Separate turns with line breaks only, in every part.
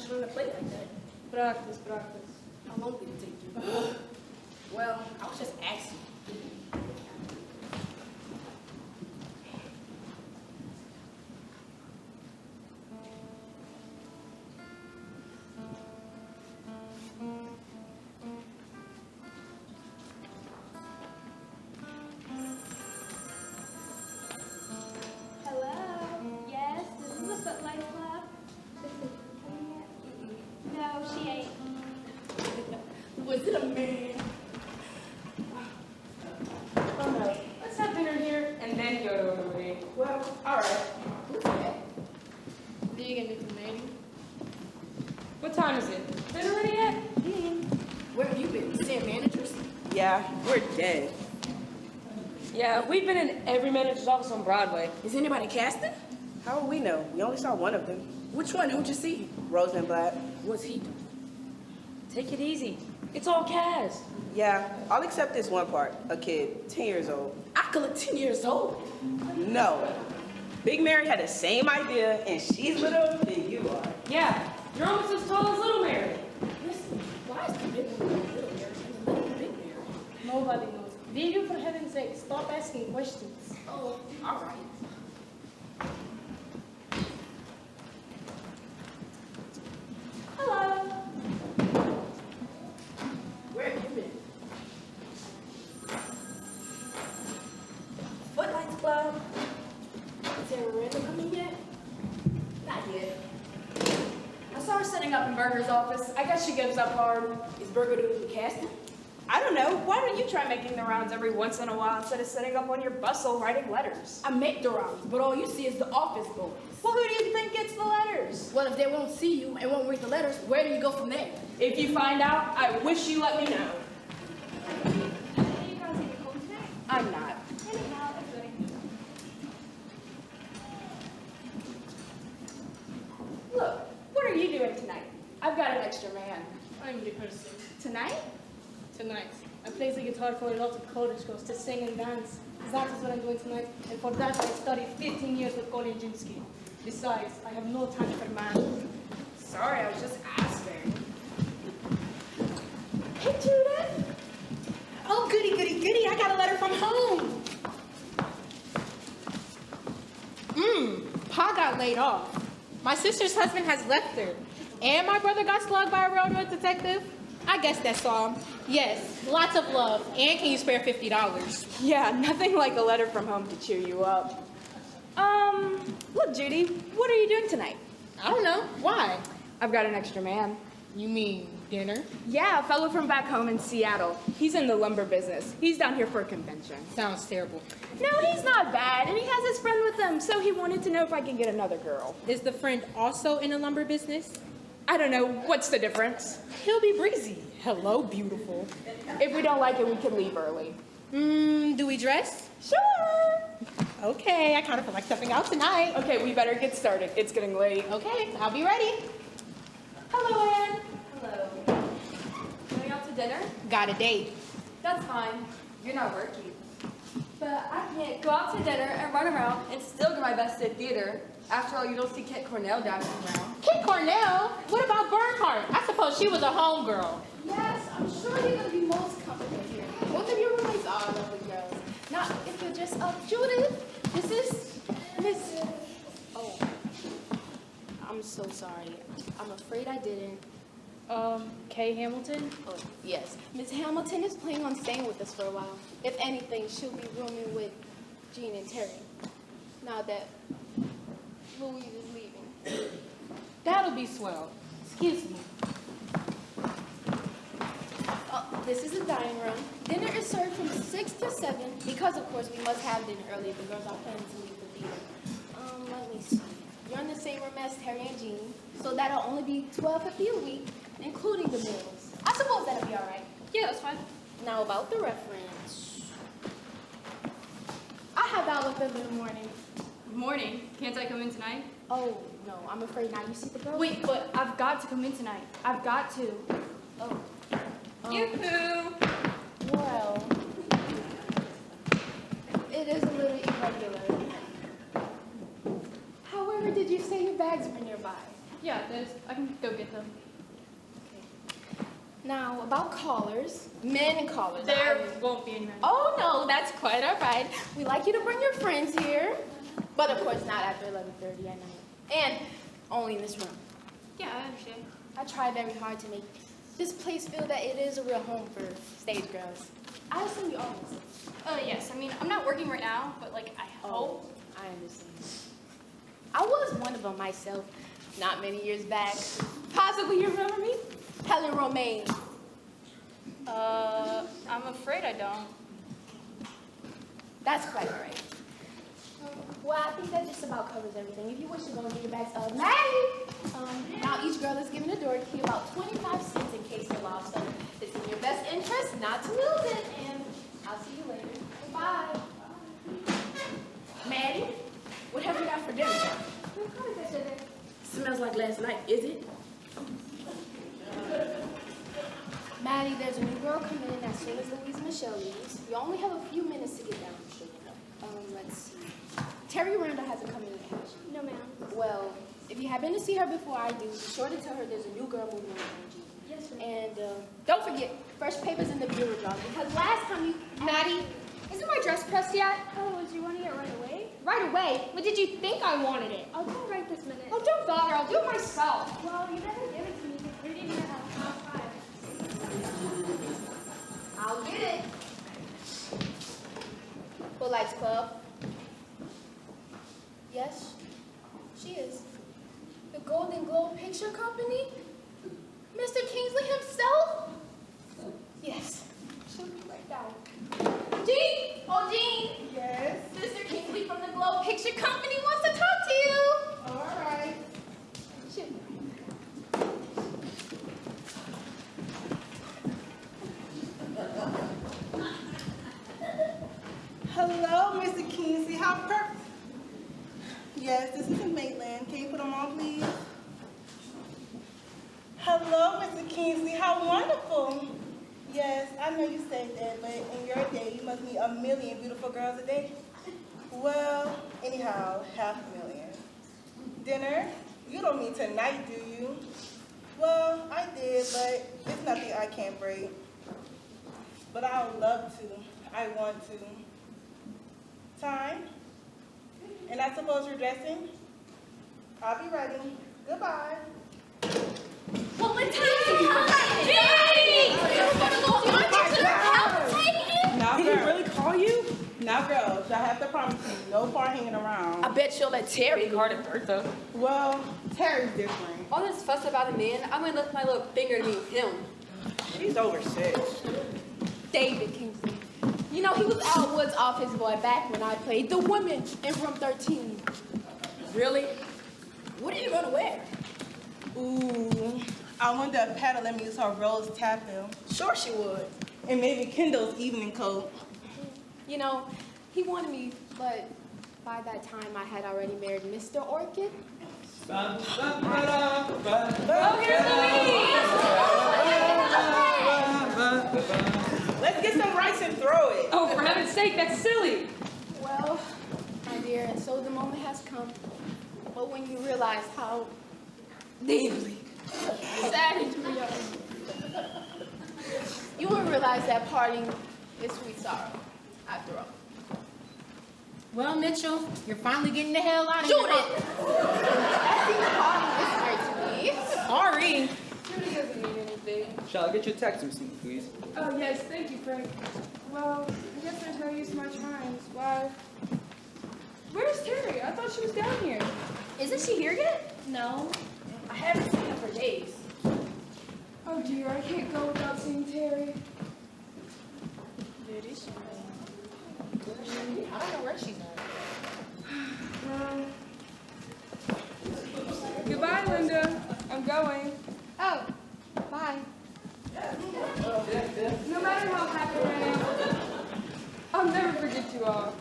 to learn to play like that.
Practice, practice.
How long did it take you? Well, I was just asking.
Hello. Yes, this is the Footlights Club. No, she ain't.
Was it a man?
Oh no. Let's have dinner here and then go to a movie.
Well, all right. Who's that?
Vegan little lady. What time is it? Dinner ready yet?
Where have you been? Seeing managers?
Yeah, we're dead.
Yeah, we've been in every manager's office on Broadway.
Is anybody casting?
How will we know? We only saw one of them.
Which one? Who'd you see?
Rosenblatt.
What's he doing?
Take it easy. It's all Kaz.
Yeah, I'll accept this one part. A kid, 10 years old.
I could look 10 years old.
No. Big Mary had the same idea, and she's little than you are.
Yeah, you're almost as tall as Little Mary.
Listen, why is the big one little Mary and the little big Mary?
Nobody knows. Vegan, for heaven's sake, stop asking questions.
Oh, all right.
Hello.
Where have you been? Footlights Club. Is there a random coming yet? Not yet.
I saw her sitting up in Berger's office. I guess she gives up hard.
Is Burger doing the casting?
I don't know. Why don't you try making the rounds every once in a while instead of sitting up on your bustle writing letters?
I make the rounds, but all you see is the office boys.
Well, who do you think gets the letters?
Well, if they won't see you and won't read the letters, where do you go from there?
If you find out, I wish you let me know.
Are you guys even home tonight?
I'm not.
Anyhow, that's good.
Look, what are you doing tonight? I've got an extra man.
I'm rehearsing.
Tonight?
Tonight, I play the guitar for a lot of college girls to sing and dance. That is what I'm doing tonight, and for that I studied 15 years with Kolinjinsky. Besides, I have no time for man.
Sorry, I was just asking.
Hey, Judith. Oh, goody, goody, goody. I got a letter from home.
Pa got laid off. My sister's husband has left her. And my brother got slugged by a railroad detective. I guess that's all. Yes, lots of love. And can you spare $50?
Yeah, nothing like a letter from home to cheer you up. Look, Judy, what are you doing tonight?
I don't know. Why?
I've got an extra man.
You mean dinner?
Yeah, a fellow from back home in Seattle. He's in the lumber business. He's down here for a convention.
Sounds terrible.
No, he's not bad, and he has his friend with him, so he wanted to know if I could get another girl.
Is the friend also in the lumber business?
I don't know, what's the difference?
He'll be breezy. Hello, beautiful.
If we don't like it, we can leave early.
Do we dress?
Sure!
Okay, I kind of feel like stepping out tonight.
Okay, we better get started. It's getting late.
Okay, I'll be ready.
Hello, Anne.
Hello. Going out to dinner?
Got a date.
That's fine. You're not working. But I can't go out to dinner and run around and still do my best at theater. After all, you don't see Kit Cornell dancing around.
Kit Cornell? What about Bernhardt? I suppose she was a homegirl.
Yes, I'm sure you're going to be most comfortable here. Both of your roommates are lovely girls. Now, if you'll just, Judith, this is Miss... Oh, I'm so sorry. I'm afraid I didn't.
Kay Hamilton?
Oh, yes. Miss Hamilton is planning on staying with us for a while. If anything, she'll be rooming with Jean and Terry. Now that Louise is leaving.
That'll be swell. Excuse me.
This is the dining room. Dinner is served from 6 to 7 because, of course, we must have dinner early if the girls are planning to leave the theater. Let me see. You're in the same room as Terry and Jean, so that'll only be $12.50 a week, including the meals. I suppose that'll be all right.
Yeah, that's fine.
Now about the reference. I have that with them in the morning.
Morning. Can't I come in tonight?
Oh, no, I'm afraid not. You see the girls?
Wait, but I've got to come in tonight. I've got to.
Oh.
Yoo-hoo!
Well, it is a little irregular. However, did you say your bags were nearby?
Yeah, I can go get them.
Now, about callers, men callers.
There won't be any men.
Oh, no, that's quite all right. We like you to bring your friends here, but of course not after 11:30 at night. And only in this room.
Yeah, I understand.
I try very hard to make this place feel that it is a real home for stage girls. I assume you always.
Yes. I mean, I'm not working right now, but like, I hope.
I understand. I was one of them myself, not many years back. Possibly you remember me? Helen Romaine.
I'm afraid I don't.
That's quite all right. Well, I think that just about covers everything. If you wish to go and get your bags, Maddie! Now each girl is given a door key about 25 cents in case they're lost. So it's in your best interest not to lose it. And I'll see you later. Bye. Maddie, what have you got for dinner?
Smells like last night, is it?
Maddie, there's a new girl coming in as soon as Louise Michelle leaves. You only have a few minutes to get down. Let's see. Terry Randall hasn't come in yet, has she?
No, ma'am.
Well, if you happen to see her before I do, be sure to tell her there's a new girl moving in.
Yes, ma'am.
And don't forget, fresh papers in the bureau jar, because last time you...
Maddie, isn't my dress pressed yet? Oh, do you want it right away? Right away? What did you think I wanted it? I'll do it right this minute. Oh, don't bother. I'll do it myself. Well, you better give it to me because we didn't even have time.
I'll get it. Full Lights Club. Yes, she is. The Golden Globe Picture Company? Mr. Kingsley himself? Yes. She'll be right down. Jean! Oh, Jean!
Yes?
Mr. Kingsley from the Globe Picture Company wants to talk to you.
All right.
She'll be
Hello, Mr. Kingsley. How Yes, this is Maitland. Can you put them on, please? Hello, Mr. Kingsley. How wonderful. Yes, I know you say that, but in your day, you must meet a million beautiful girls a day. Well, anyhow, 500,000. Dinner? You don't mean tonight, do you? Well, I did, but it's nothing I can't break. But I would love to. I want to. Time? And I suppose you're dressing? I'll be ready. Goodbye.
Well, what time is it?
Now,
Did he
girls.
really call you?
Now, girls, I have to promise you, no far hanging around.
I bet she'll let Terry guard at Bertha.
Well, Terry's different.
All this fuss about a man, I'm gonna lift my little finger to meet him.
She's over 6.
David Kingsley. You know, he was Al Wood's office boy back when I played the women in room 13.
Really? What are you gonna wear?
Ooh, I wonder if Patty let me use her rose taffel.
Sure she would.
And maybe Kendall's evening coat.
You know, he wanted me, but by that time I had already married Mr. Orchid.
Let's get some rice and throw it.
Oh, for heaven's sake, that's silly.
Well, my dear, and so the moment has come. But when you realize how deeply saddened we are, you will realize that parting is sweet sorrow, after all.
Well, Mitchell, you're finally getting the hell out of
Judith!
here.
That seems hard to me.
Sorry.
Judy doesn't mean anything.
Shall I get your tax receipt, please?
Oh, yes, thank you, Frank. Well, I guess there's no use in my trying. Why? Where's Terry? I thought she was down here.
Isn't she here yet?
No.
I haven't seen her for days.
Oh, dear, I can't go without seeing Terry.
I don't know where she's at.
Goodbye, Linda. I'm going.
Oh, bye.
No matter how happy I am, I'll never forget you all.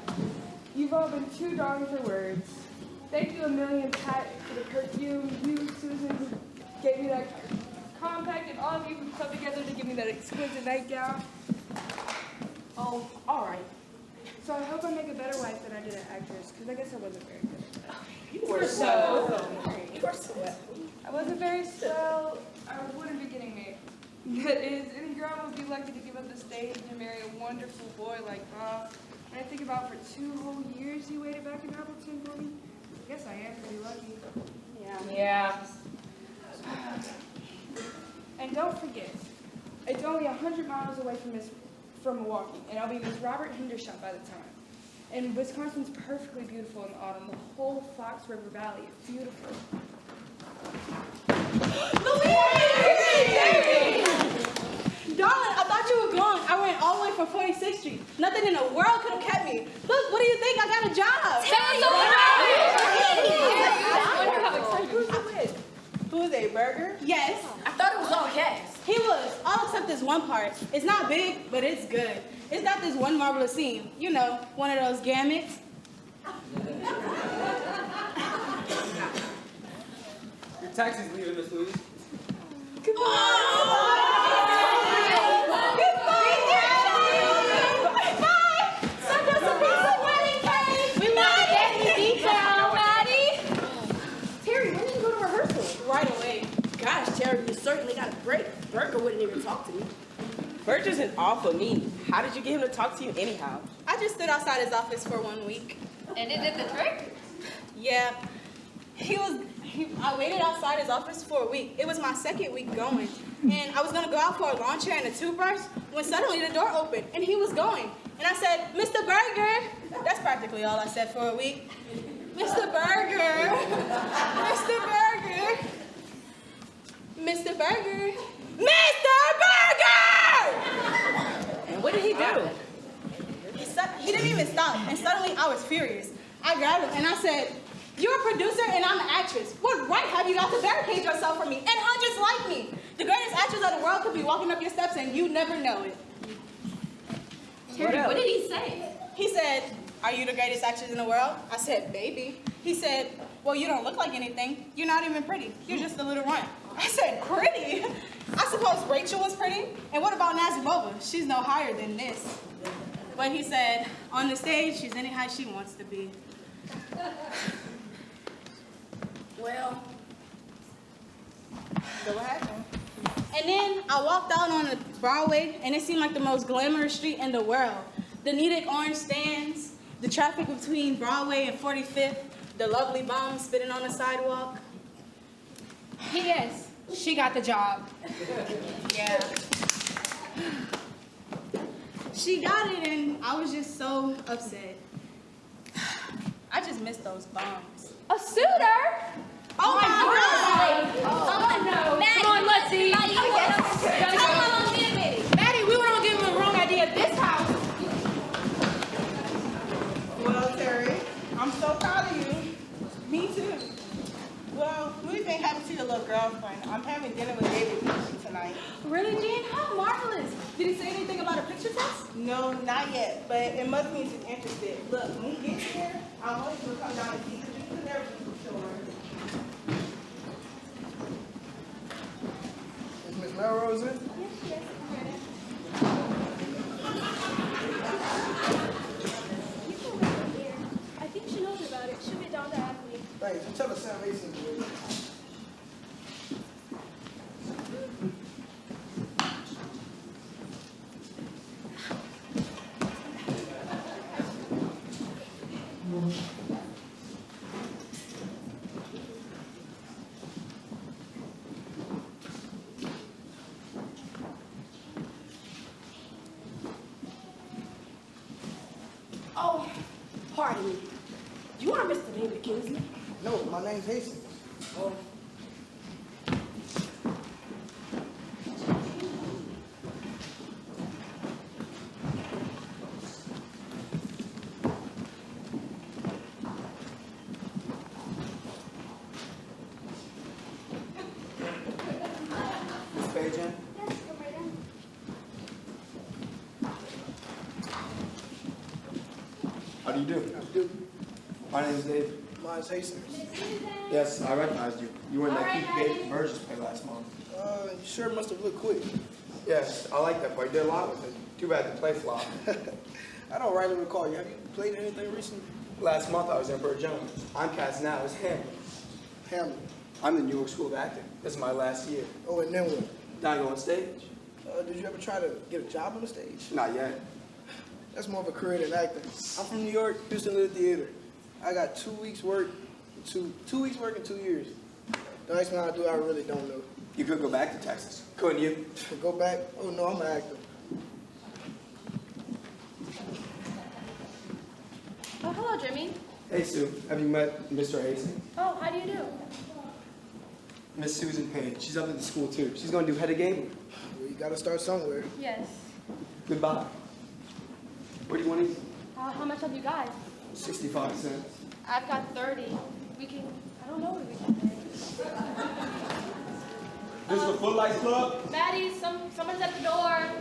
You've all been too darling for words. Thank you a million, Pat, for the perfume. You, Susan, who gave me that compact, and all of you who come together to give me that exquisite nightgown.
Oh, all right.
So I hope I make a better wife than I did an actress, because I guess I wasn't very good.
You were so. You were so.
I wasn't very swell. I wouldn't be kidding me. That is, any girl would be lucky to give up the stage and marry a wonderful boy like Bob. And I think about for 2 whole years he waited back in Appleton for me. I guess I am pretty lucky.
Yeah.
And don't forget, it's only 100 miles away from Milwaukee, and I'll be Miss Robert Hendershot by the time. And Wisconsin's perfectly beautiful in the autumn. The whole Fox River Valley is beautiful.
Darling, I thought you were gone. I ran all the way from 46th Street. Nothing in the world could have kept me. Look, what do you think? I got a job.
Who's it with? Who is a burger?
Yes,
I thought it was all cast.
he was. All except this one part. It's not big, but it's good. It's got this one marvelous scene. You know, one of those gamuts.
Your taxi's leaving, Miss Louise.
Terry, when did you go to rehearsal?
Right away.
Gosh, Terry, you certainly got a break. Burger wouldn't even talk to me.
Bert isn't awful mean. How did you get him to talk to you anyhow?
I just stood outside his office for 1 week.
And it did the trick?
Yeah. I waited outside his office for a week. It was my 2nd week going. And I was going to go out for a lawn chair and a toothbrush when suddenly the door opened and he was going. And I said, Mr. Burger. That's practically all I said for a week. Mr. Burger. Mr. Burger. Mr. Burger. Mr. Burger!
And what did he do?
He didn't even stop. And suddenly I was furious. I grabbed him and I said, you're a producer and I'm an actress. What right have you got to barricade yourself from me and hundreds like me? The greatest actress of the world could be walking up your steps and you never know it.
Terry, what did he say?
He said, are you the greatest actress in the world? I said, maybe. He said, well, you don't look like anything. You're not even pretty. You're just a little runt. I said, pretty? I suppose Rachel was pretty. And what about Nazimova? She's no higher than this. But he said, on the stage, she's any height she wants to be. Well, so what happened? And then I walked out on the Broadway, and it seemed like the most glamorous street in the world. The needed orange stands, the traffic between Broadway and 45th, the lovely bums spitting on the sidewalk.
P.S. She got the job.
Yeah. She got it, and I was just so upset. I just missed those bombs.
A suitor?
Oh my God!
Oh no. Maddie,
Come on, let's see.
Maddie, you get Tell my mom to Maddie.
Maddie, we were gonna give him the wrong idea at this house.
Well, Terry, I'm so proud of you.
Me too.
Well, who do you think happened to your little girlfriend? I'm having dinner with David Beachy tonight.
Really, Jean? How marvelous. Did he say anything about a picture test?
No, not yet, but it must mean she's interested. Look, when he gets here, I want you to come down and see because you can never be sure.
Is Miss Melrose in?
I think she knows about it. She'll be down to ask me.
Thanks. Tell her Sam Mason's waiting.
Oh, pardon me. You are Mr. David Kingsley?
No, my name's Hastings.
Oh.
Miss Paige in?
Yes, come right in.
How do you do? My name's Dave. Mine's Hastings. Yes, I recognized you. You were in that Keith Gate Burgess play last month.
You sure must have looked quick.
Yes, I like that play. Did a lot with it. Too bad the play flopped.
I don't rightly recall you. Have you played anything recently?
Last month I was in Burt Jones. I'm cast now as Hamlet.
Hamlet.
I'm in New York School of Acting. This is my last year.
Oh, and then what?
Now I go on stage?
Did you ever try to get a job on the stage?
Not yet.
That's more of a career than acting. I'm from New York, Houston Little Theater. I got 2 weeks work, 2 weeks work in 2 years. The next one I do, I really don't know.
You could go back to Texas, couldn't you?
Go back? Oh no, I'm an actor.
Oh, hello, Jimmy.
Hey, Sue. Have you met Mr. Hastings?
Oh, how do you do?
Miss Susan Page. She's up at the school, too. She's going to do head of game.
Well, you gotta start somewhere.
Yes.
Goodbye. What do you want to eat?
How much have you got?
65 cents.
I've got 30. We can, I don't know what we can pay.
This is the Footlights Club?
Maddie, someone's at the door.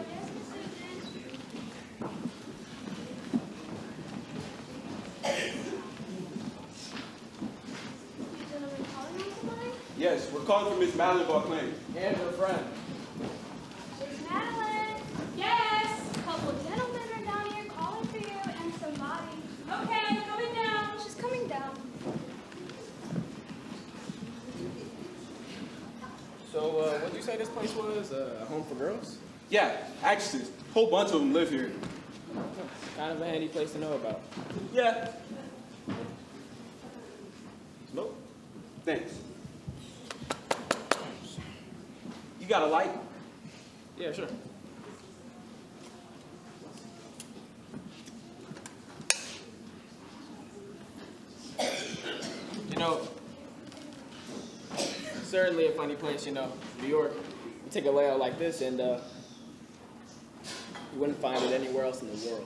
Yes, we're calling for Miss Madeline Barclay.
And her friend.
Miss Madeline. Yes. A couple of gentlemen are down here calling for you and somebody. Okay, coming down. She's coming down.
So, what did you say this place was? A home for girls?
Yeah, actresses. A whole bunch of them live here.
Kind of a handy place to know about.
Yeah. Nope. Thanks. You got a light?
Yeah, sure. You know, certainly a funny place, you know, New York. You take a layout like this and you wouldn't find it anywhere else in the world.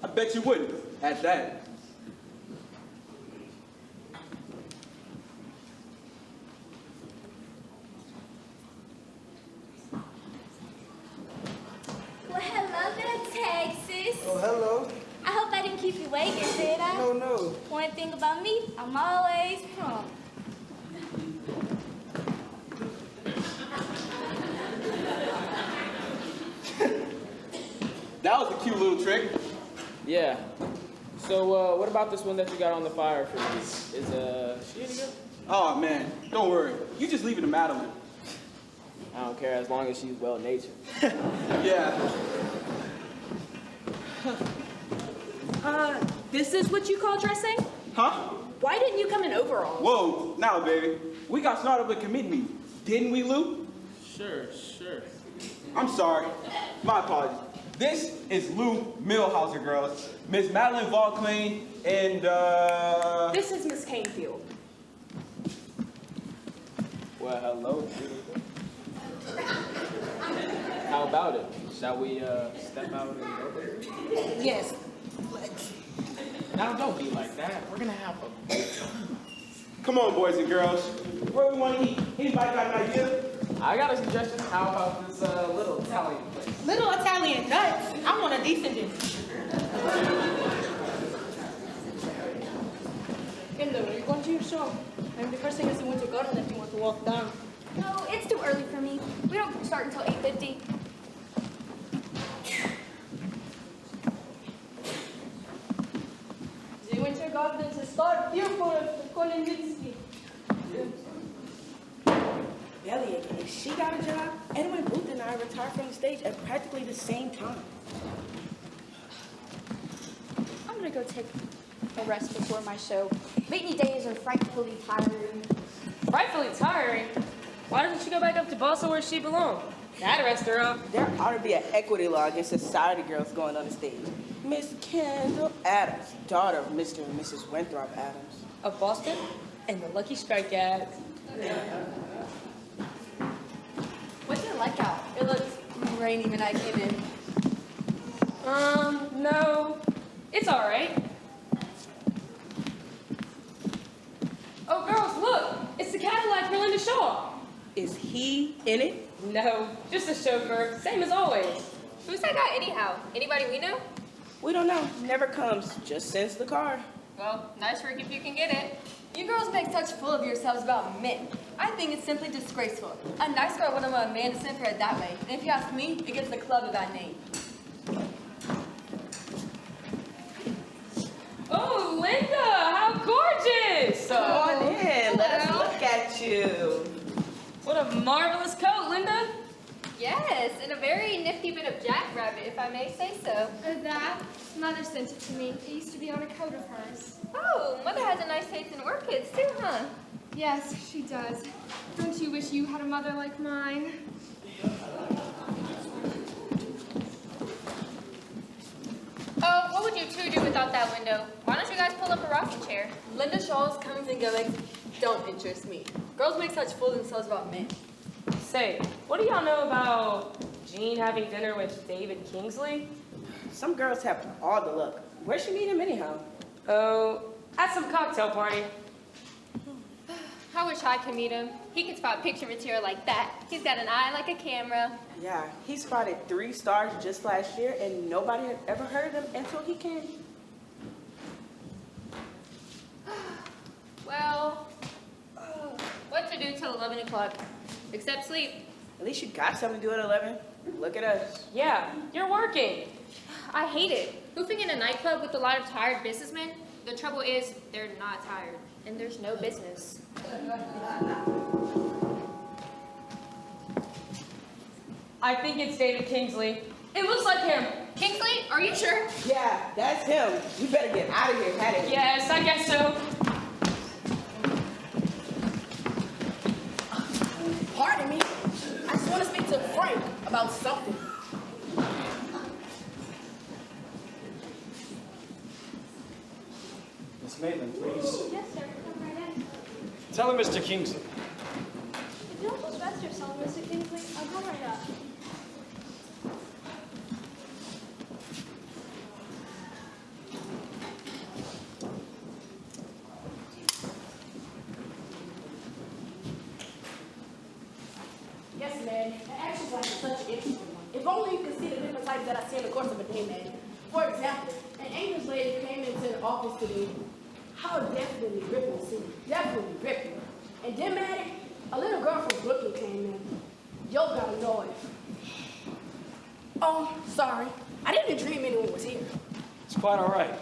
I bet you wouldn't, at that.
Well, hello there, Texas.
Oh, hello.
I hope I didn't keep you waiting, did I?
No, no.
One thing about me, I'm always prompt.
That was a cute little trick.
Yeah. So, what about this one that you got on the fire for me? Is she any good?
Oh, man, don't worry. You just leave it to Madeline.
I don't care as long as she's well-natured.
Yeah.
This is what you call dressing?
Huh?
Why didn't you come in overalls?
Whoa, now, baby. We got started up a committee meeting. Didn't we, Lou?
Sure.
I'm sorry. My apologies. This is Lou Millhauser, girls. Miss Madeline Valclain and,
This is Miss Canefield.
Well, hello, beautiful. How about it? Shall we step out and go?
Yes.
Now don't be like that. We're gonna have a
Come on, boys and girls. Where we want to eat? Anybody got an idea?
I got a suggestion. How about this little Italian place?
Little Italian nuts. I want a decent dinner.
Kendall, are you going to your show? I'm rehearsing as the Winter Garden if you want to walk down.
No, it's too early for me. We don't start until 8:50.
The Winter Garden is a star pupil of Colin Winsky.
Elliot, if she got a job, Edwin Booth and I retired from the stage at practically the same time.
I'm gonna go take a rest before my show. Matinee days are frightfully tiring.
Frightfully tiring. Why doesn't she go back up to Boston where she belongs? That restaurant.
There ought to be an equity law against society girls going on the stage. Miss Kendall Adams, daughter of Mr. and Mrs. Winthrop Adams.
Of Boston? And the Lucky Strike ads.
What's it like out? It looks rainy when I came in.
No. It's all right. Oh, girls, look! It's the Cadillac for Linda Shaw.
Is he in it?
No, just a chauffeur, same as always.
Who's that guy anyhow? Anybody we know?
We don't know. Never comes. Just sends the car.
Well, nice work if you can get it.
You girls make such full of yourselves about men. I think it's simply disgraceful. A nice girl wouldn't want a man to send for it that way. And if you ask me, it gives the club a bad name.
Oh, Linda, how gorgeous!
Come on in.
marvelous coat, Linda.
Yes, and a very nifty bit of jackrabbit, if I may say so.
That? Mother sent it to me. It used to be on a coat of hers.
Oh, Mother has a nice taste in orchids too, huh?
Yes, she does. Don't you wish you had a mother like mine?
Oh, what would you two do without that window? Why don't you guys pull up a rocking chair?
Linda Shaw's comings and goings don't interest me. Girls make such fools of themselves about men.
Say, what do y'all know about Jean having dinner with David Kingsley?
Some girls have all the luck. Where'd she meet him anyhow?
Oh, at some cocktail party.
I wish I could meet him. He can spot picture material like that. He's got an eye like a camera.
Yeah, he spotted 3 stars just last year, and nobody had ever heard of him until he came.
Well, what to do till 11 o'clock? Except sleep.
At least you got something to do at 11. Look at us.
Yeah, you're working.
I hate it. Hoofing in a nightclub with a lot of tired businessmen, the trouble is they're not tired, and there's no business.
I think it's David Kingsley. It looks like him.
Kingsley, are you sure?
Yeah, that's him. You better get out of here, Patty.
Yes, I guess so.
Pardon me. I just want to speak to Frank about something.
Miss Maitland, please.
Yes, sir. Come right in.
Tell him Mr. Kingsley.
If you'll just rest yourself, Mr. Kingsley, I'll come right up.
Yes, man. The action's like such an interesting one. If only you could see the different types that I see in the course of a day, man. For example, an English lady came into the office today. How definitely ripping scene. Definitely ripping. And then, man, a little girl from Brooklyn came in. Yo got annoyed. Oh, sorry. I didn't dream anyone was here.
It's quite all right.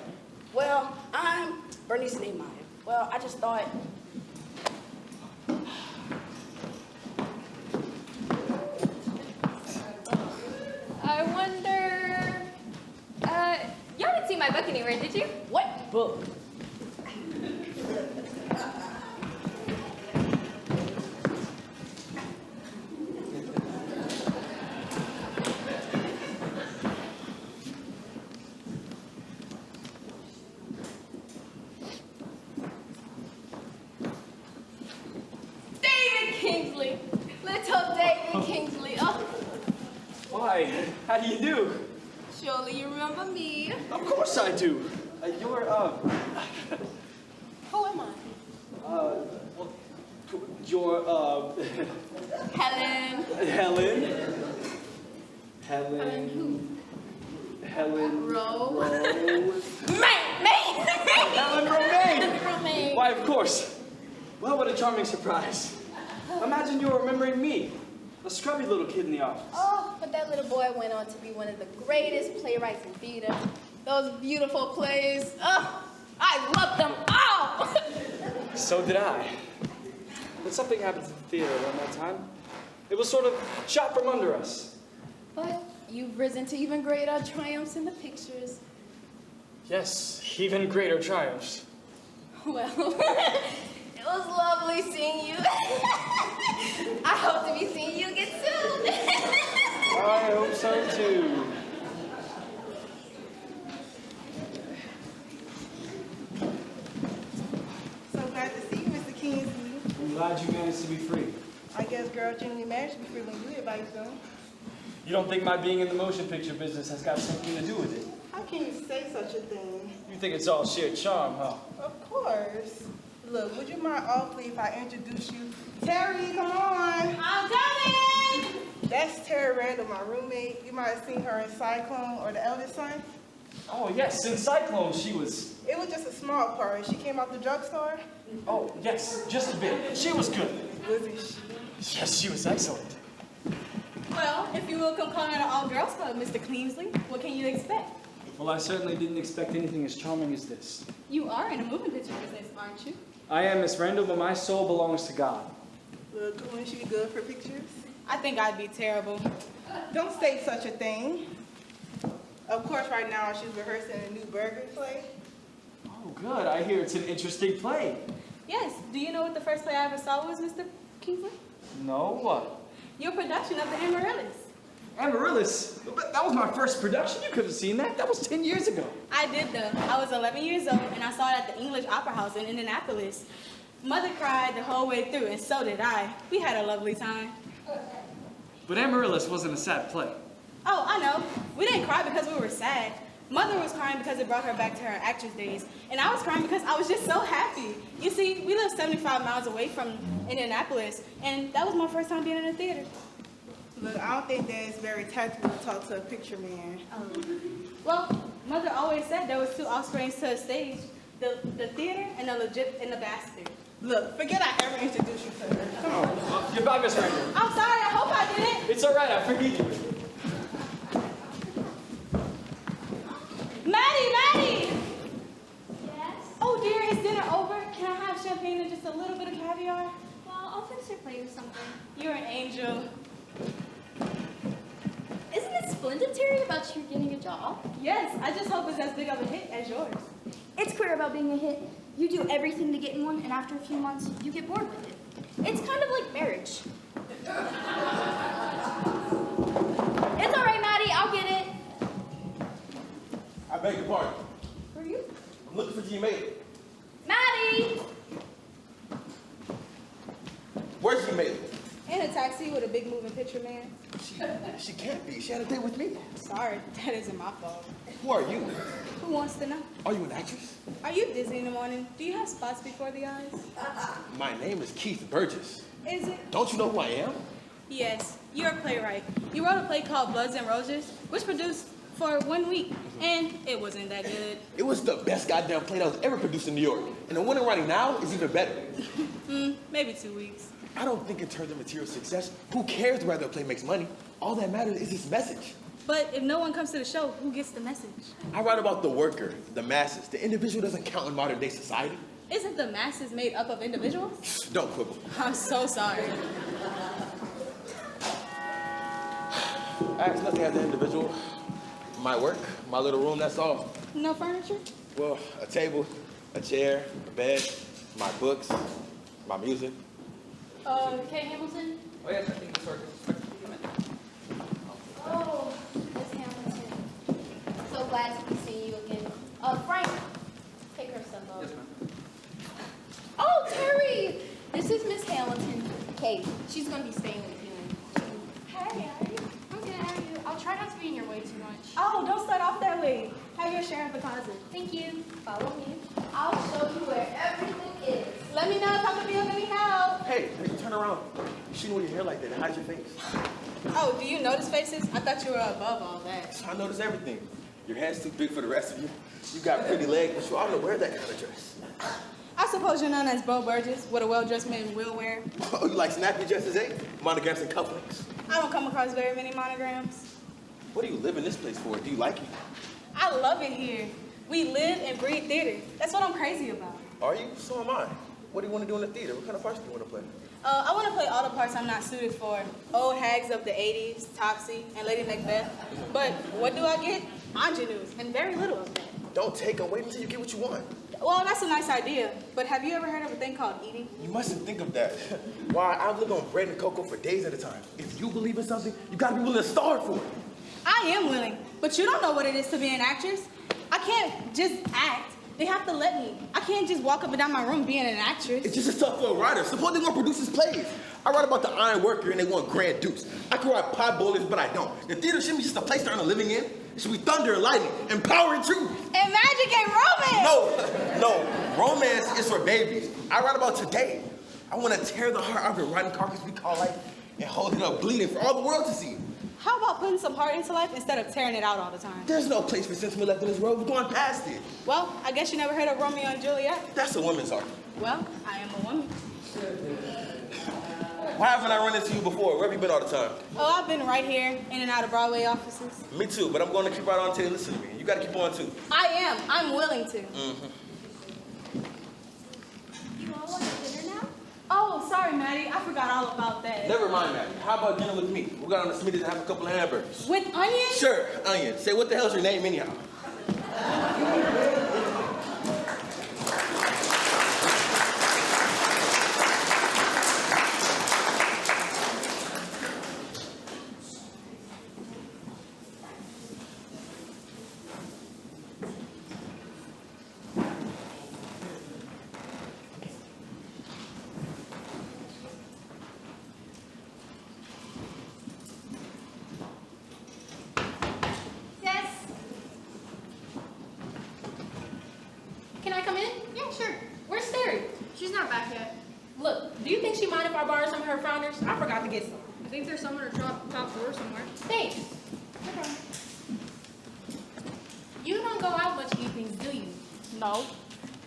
Well, I'm Bernice Nehemiah. Well, I just thought...
I wonder... y'all didn't see my book anywhere, did you?
What book?
David Kingsley. Little David Kingsley. Oh,
Why? How do you do?
surely you remember me.
Of course I do. You're,
Who am I?
well, you're,
Helen.
Helen who? Helen
Rose.
Helen Romaine!
Romaine.
Why, of course. Well, what a charming surprise. Imagine you're remembering me, a scrubby little kid in the office.
Oh, but that little boy went on to be one of the greatest playwrights in theater. Those beautiful plays. Oh, I loved them all.
So did I. But something happened to the theater around that time. It was sort of shot from under us.
But you've risen to even greater triumphs in the pictures.
Yes, even greater triumphs.
Well, it was lovely seeing you. I hope to be seeing you again soon.
I hope so too.
So glad to see you, Mr. Kingsley.
I'm glad you managed to be free.
I guess girls generally manage to be free when you invite them.
You don't think my being in the motion picture business has got something to do with it?
How can you say such a thing?
You think it's all sheer charm, huh?
Of course. Look, would you mind awfully if I introduce you? Terry, come on.
I'm coming!
That's Terry Randall, my roommate. You might have seen her in Cyclone or The Eldest Son.
Oh, yes, in Cyclone she was...
It was just a small part. She came out the drugstore.
Oh, yes, just a bit. She was good.
Wasn't she?
Yes, she was excellent.
Well, if you will come calling at an all-girls club, Mr. Kingsley, what can you expect?
Well, I certainly didn't expect anything as charming as this.
You are in a moving picture business, aren't you?
I am Miss Randall, but my soul belongs to God.
Look, wouldn't she be good for pictures?
I think I'd be terrible.
Don't say such a thing. Of course, right now she's rehearsing a new burger play.
Oh, good. I hear it's an interesting play.
Yes. Do you know what the first play I ever saw was, Mr. Kingsley?
No, what?
Your production of the Amaryllis.
Amaryllis? That was my first production. You could have seen that. That was 10 years ago.
I did though. I was 11 years old and I saw it at the English Opera House in Indianapolis. Mother cried the whole way through and so did I. We had a lovely time.
But Amaryllis wasn't a sad play.
Oh, I know. We didn't cry because we were sad. Mother was crying because it brought her back to her actress days. And I was crying because I was just so happy. You see, we live 75 miles away from Indianapolis, and that was my first time being in a theater.
Look, I don't think that it's very tactful to talk to a picture man.
Well, Mother always said there was two offsprings to a stage, the theater and the bastard.
Look, forget I ever introduced you to her. Come on.
Goodbye, Miss Ranger.
I'm sorry, I hope I didn't.
It's all right. I forgive you.
Maddie!
Yes?
Oh dear, is dinner over? Can I have champagne and just a little bit of caviar?
Well, I'll fix your plate with something.
You're an angel.
Isn't it splendid, Terry, about you getting a job?
Yes, I just hope it's as big of a hit as yours.
It's clear about being a hit. You do everything to get in one, and after a few months, you get bored with it. It's kind of like marriage. It's all right, Maddie. I'll get it.
I beg your pardon.
Who are you?
I'm looking for G. Maylin.
Maddie!
Where's G. Maylin?
In a taxi with a big moving picture man.
She can't be. She had a date with me.
Sorry, that isn't my fault.
Who are you?
Who wants to know?
Are you an actress?
Are you dizzy in the morning? Do you have spots before the eyes?
My name is Keith Burgess.
Is it?
Don't you know who I am?
Yes, you're a playwright. You wrote a play called Bloods and Roses, which produced for 1 week, and it wasn't that good.
It was the best goddamn play that was ever produced in New York. And the one I'm writing now is even better.
Maybe 2 weeks.
I don't think in terms of material success, who cares whether a play makes money? All that matters is its message.
But if no one comes to the show, who gets the message?
I write about the worker, the masses. The individual doesn't count in modern day society.
Isn't the masses made up of individuals?
Don't quibble.
I'm so sorry.
I ask nothing as an individual. My work, my little room, that's all.
No furniture?
Well, a table, a chair, a bed, my books, my music.
Kay Hamilton?
Oh, yes, I think this work is expected to come in.
Oh, Miss Hamilton. So glad to be seeing you again. Frank, take her some over.
Yes, ma'am.
Oh, Terry! This is Miss Hamilton. Kate, she's going to be staying with you.
Hey, I'm good. How are you? I'll try not to be in your way too much.
Oh, don't start off that way. Have your share of the closet.
Thank you.
Follow me. I'll show you where everything is.
Let me know if I can be of any help.
Hey, turn around. You shouldn't wear your hair like that. It hides your face.
Oh, do you notice faces? I thought you were above all that.
I notice everything. Your head's too big for the rest of you. You got pretty legs, but you ought to wear that kind of dress.
I suppose you're known as Bo Burgess, what a well-dressed man will wear.
Oh, you like snappy dresses, eh? Monograms and cufflinks.
I don't come across very many monograms.
What do you live in this place for? Do you like it?
I love it here. We live and breathe theater. That's what I'm crazy about.
Are you? So am I. What do you want to do in the theater? What kind of parts do you want to play?
I want to play all the parts I'm not suited for. Old hags of the 80s, Topsy, and Lady Macbeth. But what do I get? Ingenues, and very little of that.
Don't take them. Wait until you get what you want.
Well, that's a nice idea. But have you ever heard of a thing called eating?
You mustn't think of that. Why, I've lived on bread and cocoa for days at a time. If you believe in something, you got to be willing to starve for it.
I am willing, but you don't know what it is to be an actress. I can't just act. They have to let me. I can't just walk up and down my room being an actress.
It's just as tough for a writer. Suppose they want to produce his plays. I write about the iron worker and they want grand dukes. I can write pie bowlers, but I don't. The theater shouldn't be just a place to earn a living in. It should be thunder and lightning and power and truth.
And magic and romance.
No, romance is for babies. I write about today. I want to tear the heart out of the rotten carcass we call life and hold it up bleeding for all the world to see.
How about putting some heart into life instead of tearing it out all the time?
There's no place for sentiment left in this world. We've gone past it.
Well, I guess you never heard of Romeo and Juliet.
That's a woman's art.
Well, I am a woman.
Why haven't I run into you before? Where have you been all the time?
Oh, I've been right here, in and out of Broadway offices.
Me too, but I'm going to keep right on until you listen to me. You got to keep on too.
I am. I'm willing to.
You all want dinner now?
Oh, Oh, sorry, Maddie. I forgot all about that.
Never mind, Maddie. How about dinner with me? We'll go down to Smitty's and have a couple of hamburgers.
With onions?
Sure, Onion. Say, what the hell's your name anyhow?
Yes. Can I come in? Yeah, sure. Where's Terry?
She's not back yet.
Look, do you think she mind if I borrow some of her frowners? I forgot to get some.
I think there's some on her top floor somewhere.
Thanks. You don't go out much evenings, do you? No.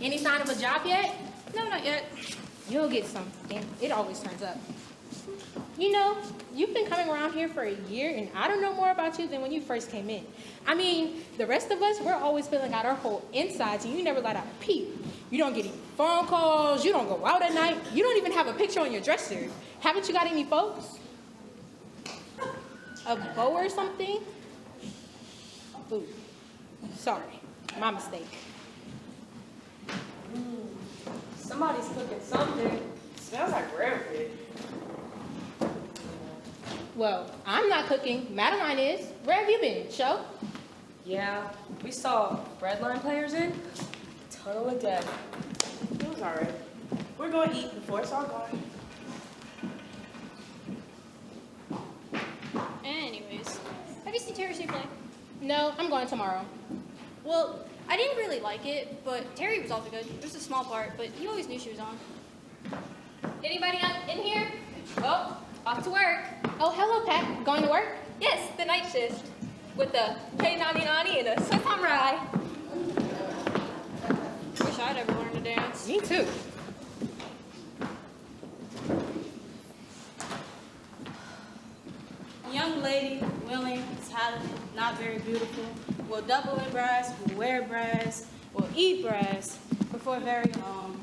Any sign of a job yet?
No, not yet.
You'll get some. Damn, it always turns up. You know, you've been coming around here for a year, and I don't know more about you than when you first came in. I mean, the rest of us, we're always filling out our whole insides, and you never let out a peep. You don't get any phone calls, you don't go out at night, you don't even have a picture on your dresser. Haven't you got any folks? A bow or something? Ooh, sorry, my mistake.
Somebody's cooking something. Smells like rarebit.
Well, I'm not cooking. Madeline is. Where have you been? Show?
Yeah, we saw breadline players in. Totally dead.
It was alright. We're going to eat before it's all gone.
Anyways, have you seen Terry play?
No, I'm going tomorrow.
Well, I didn't really like it, but Terry was also good. It was a small part, but he always knew she was on. Anybody in here? Oh, off to work.
Oh, hello, Pat. Going to work?
Yes, the night shift. With the hey nani nani and a Swiss samurai. Wish I'd ever learned to dance.
Me too.
Young lady, willing, talented, not very beautiful, will double in brass, will wear brass, will eat brass before very long.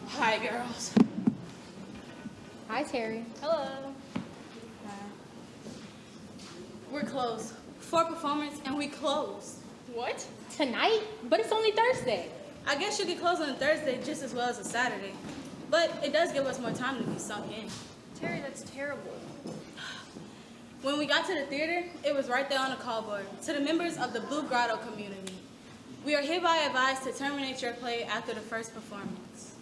Hi, girls.
Hi, Terry.
Hello.
We're closed. For performance, and we close.
What?
Tonight? But it's only Thursday.
I guess you could close on a Thursday just as well as a Saturday. But it does give us more time to be sunk in.
Terry, that's terrible.
When we got to the theater, it was right there on the call board. To the members of the Blue Grotto community, we are hereby advised to terminate your play after the first performance.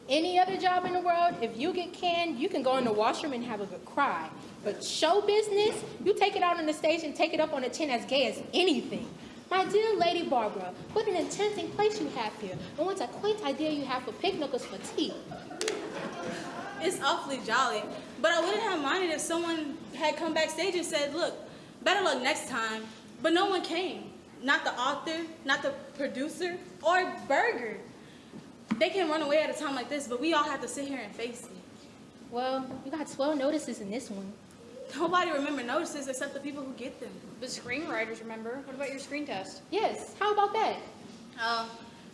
Any other job in the world, if you get canned, you can go in the washroom and have a good cry. But show business, you take it out on the stage and take it up on the chin as gay as anything. My dear Lady Barbara, what an enchanting place you have here, and what a quaint idea you have for picnickers for tea.
It's awfully jolly, but I wouldn't have minded if someone had come backstage and said, look, better luck next time, but no one came. Not the author, not the producer, or Burger. They can run away at a time like this, but we all have to sit here and face it.
Well, you got 12 notices in this one.
Nobody remember notices except the people who get them.
The screenwriters remember. What about your screen test?
Yes, how about that?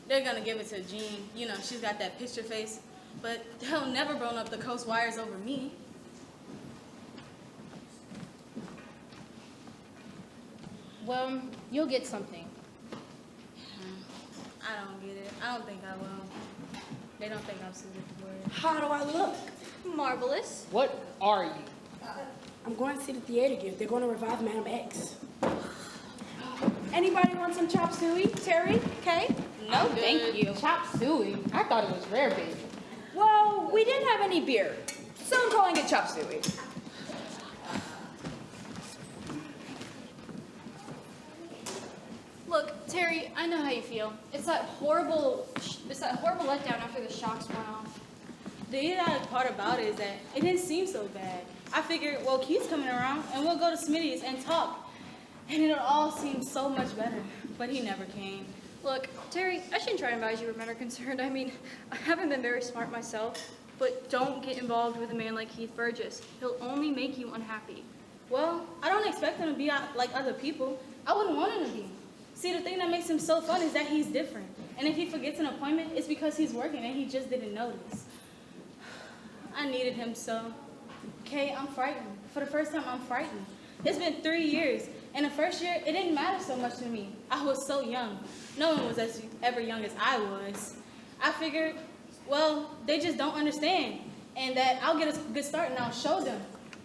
They're gonna give it to Jean. You know, she's got that picture face, but they'll never burn up the coast wires over me.
Well, you'll get something.
I don't get it. I don't think I will. They don't think I'm suited for it.
How do I look?
Marvelous.
What are you?
I'm going to see the theater gift. They're going to revive Madam X. Anybody want some chop suey? Terry? Kay?
No, thank you.
Chop suey? I thought it was rare bait.
Well, we didn't have any beer, so I'm calling it chop suey.
Look, Terry, I know how you feel. It's that horrible letdown after the shocks went off.
The idiotic part about it is that it didn't seem so bad. I figured, well, Keith's coming around, and we'll go to Smitty's and talk. And it'll all seem so much better. But he never came.
Look, Terry, I shouldn't try to advise you where men are concerned. I mean, I haven't been very smart myself, but don't get involved with a man like Keith Burgess. He'll only make you unhappy.
Well, I don't expect him to be like other people. I wouldn't want him to be. See, the thing that makes him so fun is that he's different. And if he forgets an appointment, it's because he's working and he just didn't notice. I needed him so. Kay, I'm frightened. For the first time, I'm frightened. It's been 3 years. And the first year, it didn't matter so much to me. I was so young. No one was ever young as I was. I figured, well, they just don't understand. And that I'll get a good start and I'll show them.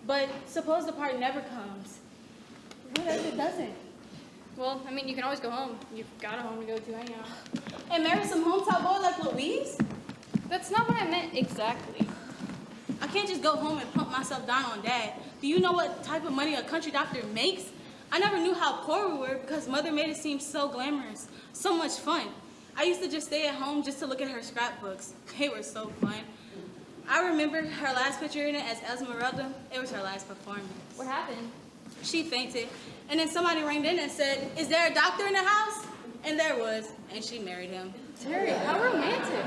But suppose the part never comes. What if it doesn't?
Well, I mean, you can always go home. You've got a home to go to anyhow.
And marry some hometown boy like Louise?
That's not what I meant exactly.
I can't just go home and pump myself down on Dad. Do you know what type of money a country doctor makes? I never knew how poor we were because Mother made it seem so glamorous, so much fun. I used to just stay at home just to look at her scrapbooks. They were so fun. I remember her last picture in it as Esmeralda. It was her last performance.
What happened?
She fainted, and then somebody rang in and said, "Is there a doctor in the house?" And there was, and she married him.
Terry, how romantic.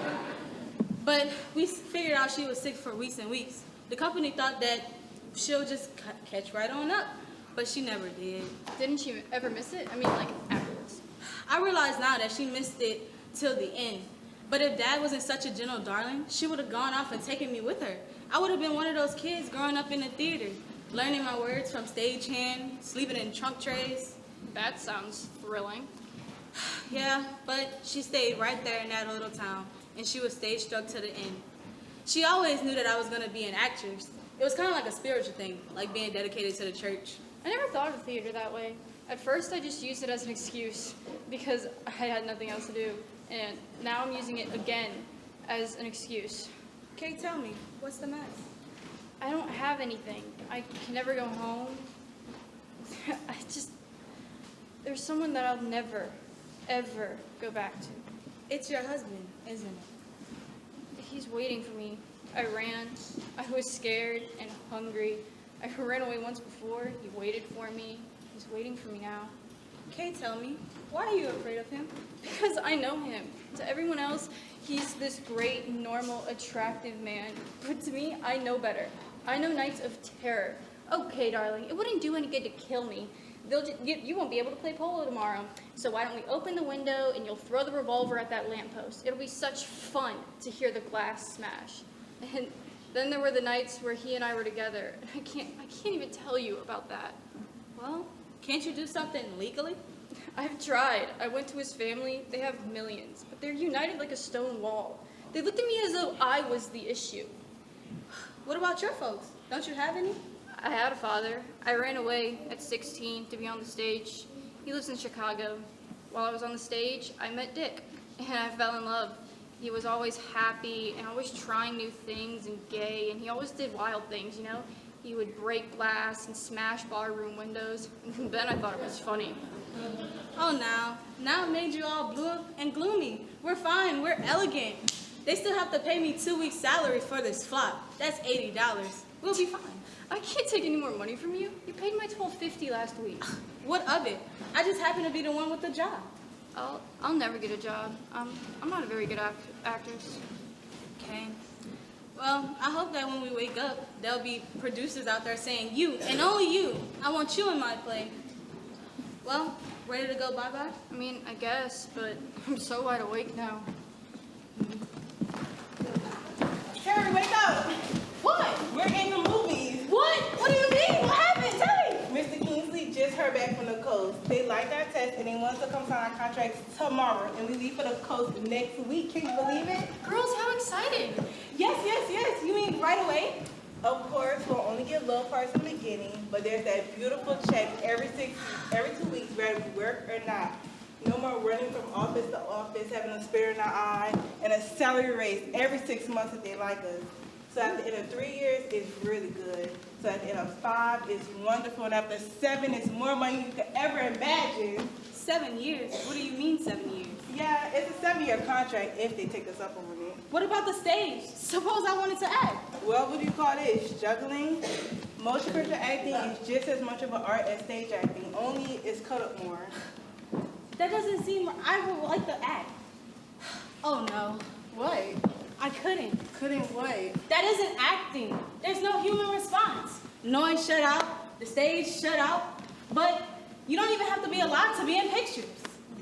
But we figured out she was sick for weeks and weeks. The company thought that she'll just catch right on up, but she never did.
Didn't she ever miss it? I mean, like, afterwards.
I realize now that she missed it till the end. But if Dad wasn't such a gentle darling, she would have gone off and taken me with her. I would have been one of those kids growing up in the theater, learning my words from stagehand, sleeping in trunk trays.
That sounds thrilling.
Yeah, but she stayed right there in that little town, and she was stage struck to the end. She always knew that I was going to be an actress. It was kind of like a spiritual thing, like being dedicated to the church.
I never thought of theater that way. At first, I just used it as an excuse because I had nothing else to do. And now I'm using it again as an excuse.
Kay, tell me, what's the mess?
I don't have anything. I can never go home. There's someone that I'll never, ever go back to.
It's your husband, isn't it?
He's waiting for me. I ran. I was scared and hungry. I ran away once before. He waited for me. He's waiting for me now.
Kay, tell me, why are you afraid of him?
Because I know him. To everyone else, he's this great, normal, attractive man. But to me, I know better. I know nights of terror. Okay, darling, it wouldn't do any good to kill me. You won't be able to play polo tomorrow. So why don't we open the window and you'll throw the revolver at that lamppost. It'll be such fun to hear the glass smash. And then there were the nights where he and I were together. I can't even tell you about that.
Well, can't you do something legally?
I've tried. I went to his family. They have millions, but they're united like a stone wall. They looked at me as though I was the issue.
What about your folks? Don't you have any?
I had a father. I ran away at 16 to be on the stage. He lives in Chicago. While I was on the stage, I met Dick, and I fell in love. He was always happy and always trying new things and gay, and he always did wild things, you know? He would break glass and smash barroom windows, and then I thought it was funny.
Oh, now it made you all blue and gloomy. We're fine, we're elegant. They still have to pay me 2 weeks' salary for this flop. That's $80. We'll be fine.
I can't take any more money from you. You paid my $12.50 last week.
What of it? I just happen to be the one with the job.
I'll never get a job. I'm not a very good actress.
Okay. Well, I hope that when we wake up, there'll be producers out there saying, "You, and only you, I want you in my play." Well, ready to go bye-bye?
I mean, I guess, but I'm so wide awake now.
Terry, wake up!
What?
We're in the movies.
What? What do you mean? What happened? Tell me.
Mr. Kingsley just heard back from the coast. They liked our test and they want us to come sign our contracts tomorrow. And we leave for the coast next week. Can you believe it?
Girls, how exciting!
Yes. You mean right away?
Of course, we'll only get little parts in the beginning, but there's that beautiful check every 2 weeks, whether we work or not. No more running from office to office, having a spear in our eye, and a salary raise every 6 months if they like us. So at the end of 3 years, it's really good. So at the end of 5, it's wonderful. And after 7, it's more money than you could ever imagine.
7 years? What do you mean 7 years?
Yeah, it's a 7-year contract if they take us up on it.
What about the stage? Suppose I wanted to act.
Well, what do you call this? Juggling? Motion picture acting is just as much of an art as stage acting, only it's cut up more.
That doesn't seem right. I would like to act. Oh no.
What?
I couldn't.
Couldn't what?
That isn't acting. There's no human response. Noise shut out, the stage shut out, but you don't even have to be alive to be in pictures.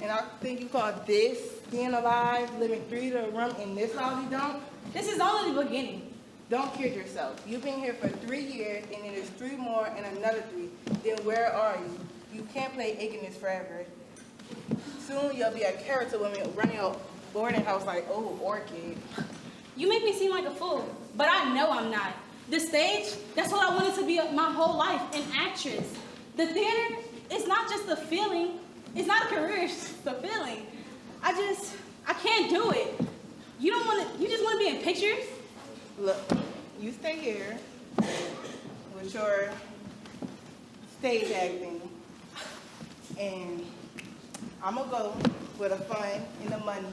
And I think you call this being alive, living 3 to a room in this lousy dump?
This is only the beginning.
Don't kid yourself. You've been here for 3 years, and then there's 3 more and another 3. Then where are you? You can't play ignorance forever. Soon you'll be a character woman running a boarding house like old Orchid.
You make me seem like a fool, but I know I'm not. The stage, that's what I wanted to be my whole life, an actress. The theater, it's not just a feeling. It's not a career, it's just a feeling. I can't do it. You just want to be in pictures?
Look, you stay here with your stage acting, and I'm gonna go with the fun and the money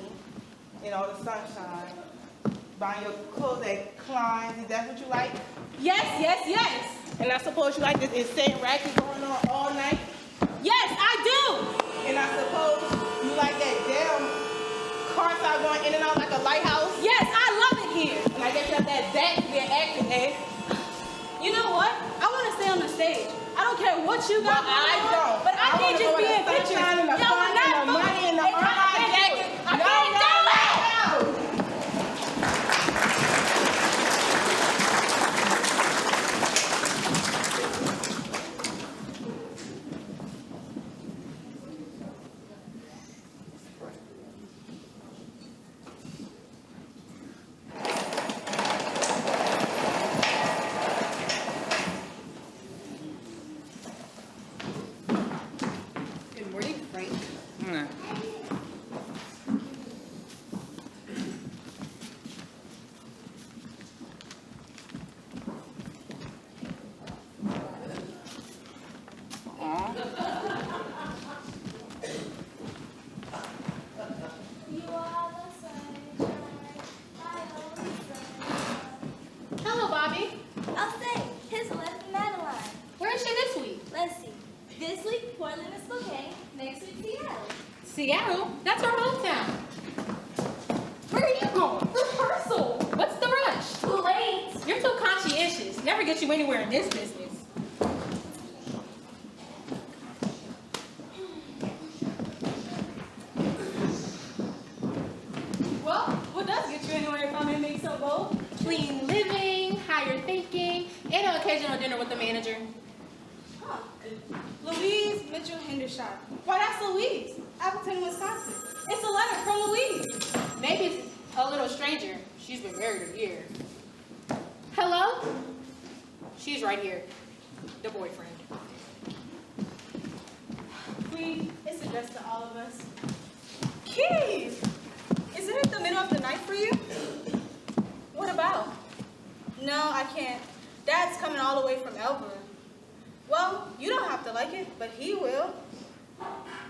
and all the sunshine, buying your clothes at Klein's. Is that what you like?
Yes, yes, yes.
And I suppose you like this insane racket going on all night?
Yes, I do.
And I suppose you like that damn car style going in and out like a lighthouse?
Yes, I love it here.
And I guess you have that back to be an acting, eh?
You know what? I want to stay on the stage. I don't care what you got
Well, I don't.
but I can't just be in pictures.
And the fun and the money and the hard jacket.
I can't do it.
Good morning, Frank.
Hello, Bobby.
I'll say, here's a letter from Madeline.
Where is she this week?
Let's see. This week, Portland and Spokane. Next week, Seattle.
Seattle? That's our hometown. Where are you going? Rehearsal. What's the rush?
Too late.
You're too conscientious. Never get you anywhere in this business.
Well, what does get you anywhere if I may make so bold?
Clean living, higher thinking, and an occasional dinner with the manager.
Huh. Louise Mitchell Hendershot. Why, that's Louise. Appleton, Wisconsin. It's a letter from Louise.
Maybe it's a little stranger. She's been married a year. Hello? She's right here. The boyfriend.
Please, it's addressed to all of us. Keith! Isn't it the middle of the night for you? What about? No, I can't. Dad's coming all the way from Elbert. Well, you don't have to like it, but he will.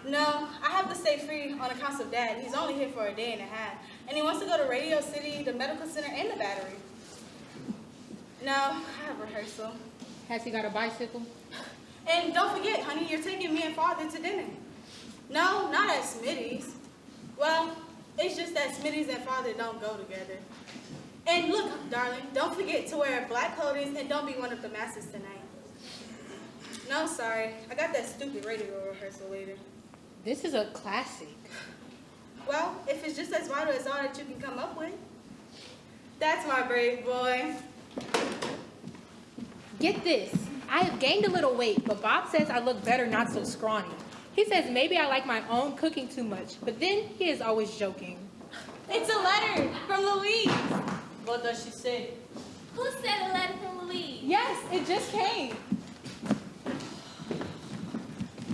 No, I have to stay free on account of Dad. He's only here for a day and a half. And he wants to go to Radio City, the Medical Center, and the Battery. No, I have rehearsal.
Has he got a bicycle?
And don't forget, honey, you're taking me and Father to dinner. No, not at Smitty's. Well, it's just that Smitty's and Father don't go together. And look, darling, don't forget to wear black clothing and don't be one of the masses tonight. No, sorry. I got that stupid radio rehearsal later.
This is a classic.
Well, if it's just as vital as all that you can come up with. That's my brave boy.
Get this. I have gained a little weight, but Bob says I look better not so scrawny. He says maybe I like my own cooking too much, but then he is always joking.
It's a letter from Louise. What does she say?
Who sent a letter from Louise?
Yes, it just came.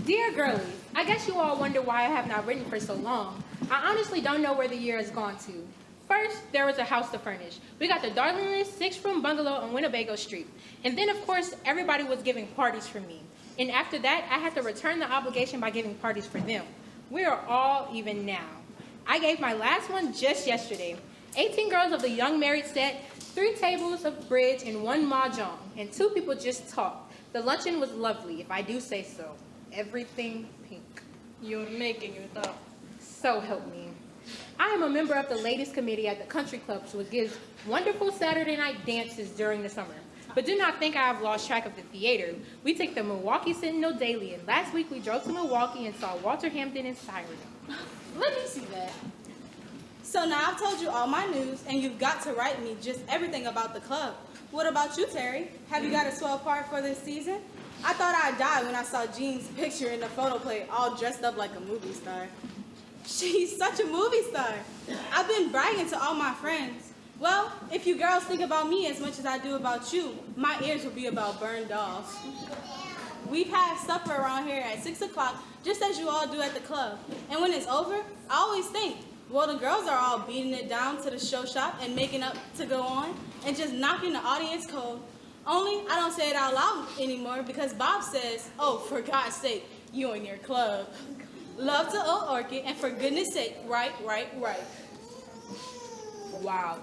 Dear girlies, I guess you all wonder why I have not written for so long. I honestly don't know where the year has gone to. First, there was a house to furnish. We got the darlingest 6-room bungalow on Winnebago Street. And then, of course, everybody was giving parties for me. And after that, I had to return the obligation by giving parties for them. We are all even now. I gave my last one just yesterday. 18 girls of the young married set, 3 tables of bridge and 1 mahjong, and 2 people just talked. The luncheon was lovely, if I do say so. Everything pink.
You're making it up.
So help me. I am a member of the ladies committee at the country club, which gives wonderful Saturday night dances during the summer. But do not think I have lost track of the theater. We take the Milwaukee Sentinel daily, and last week we drove to Milwaukee and saw Walter Hampton and Siren.
Let me see that. So now I've told you all my news, and you've got to write me just everything about the club. What about you, Terry? Have you got a swell part for this season? I thought I'd die when I saw Jean's picture in the photo plate, all dressed up like a movie star. She's such a movie star. I've been bragging to all my friends. Well, if you girls think about me as much as I do about you, my ears will be about burned dolls. We've had supper around here at 6 o'clock, just as you all do at the club. And when it's over, I always think, well, the girls are all beating it down to the show shop and making up to go on and just knocking the audience cold. Only I don't say it out loud anymore because Bob says, oh, for God's sake, you and your club. Love to Old Orchid, and for goodness sake, right. Wow.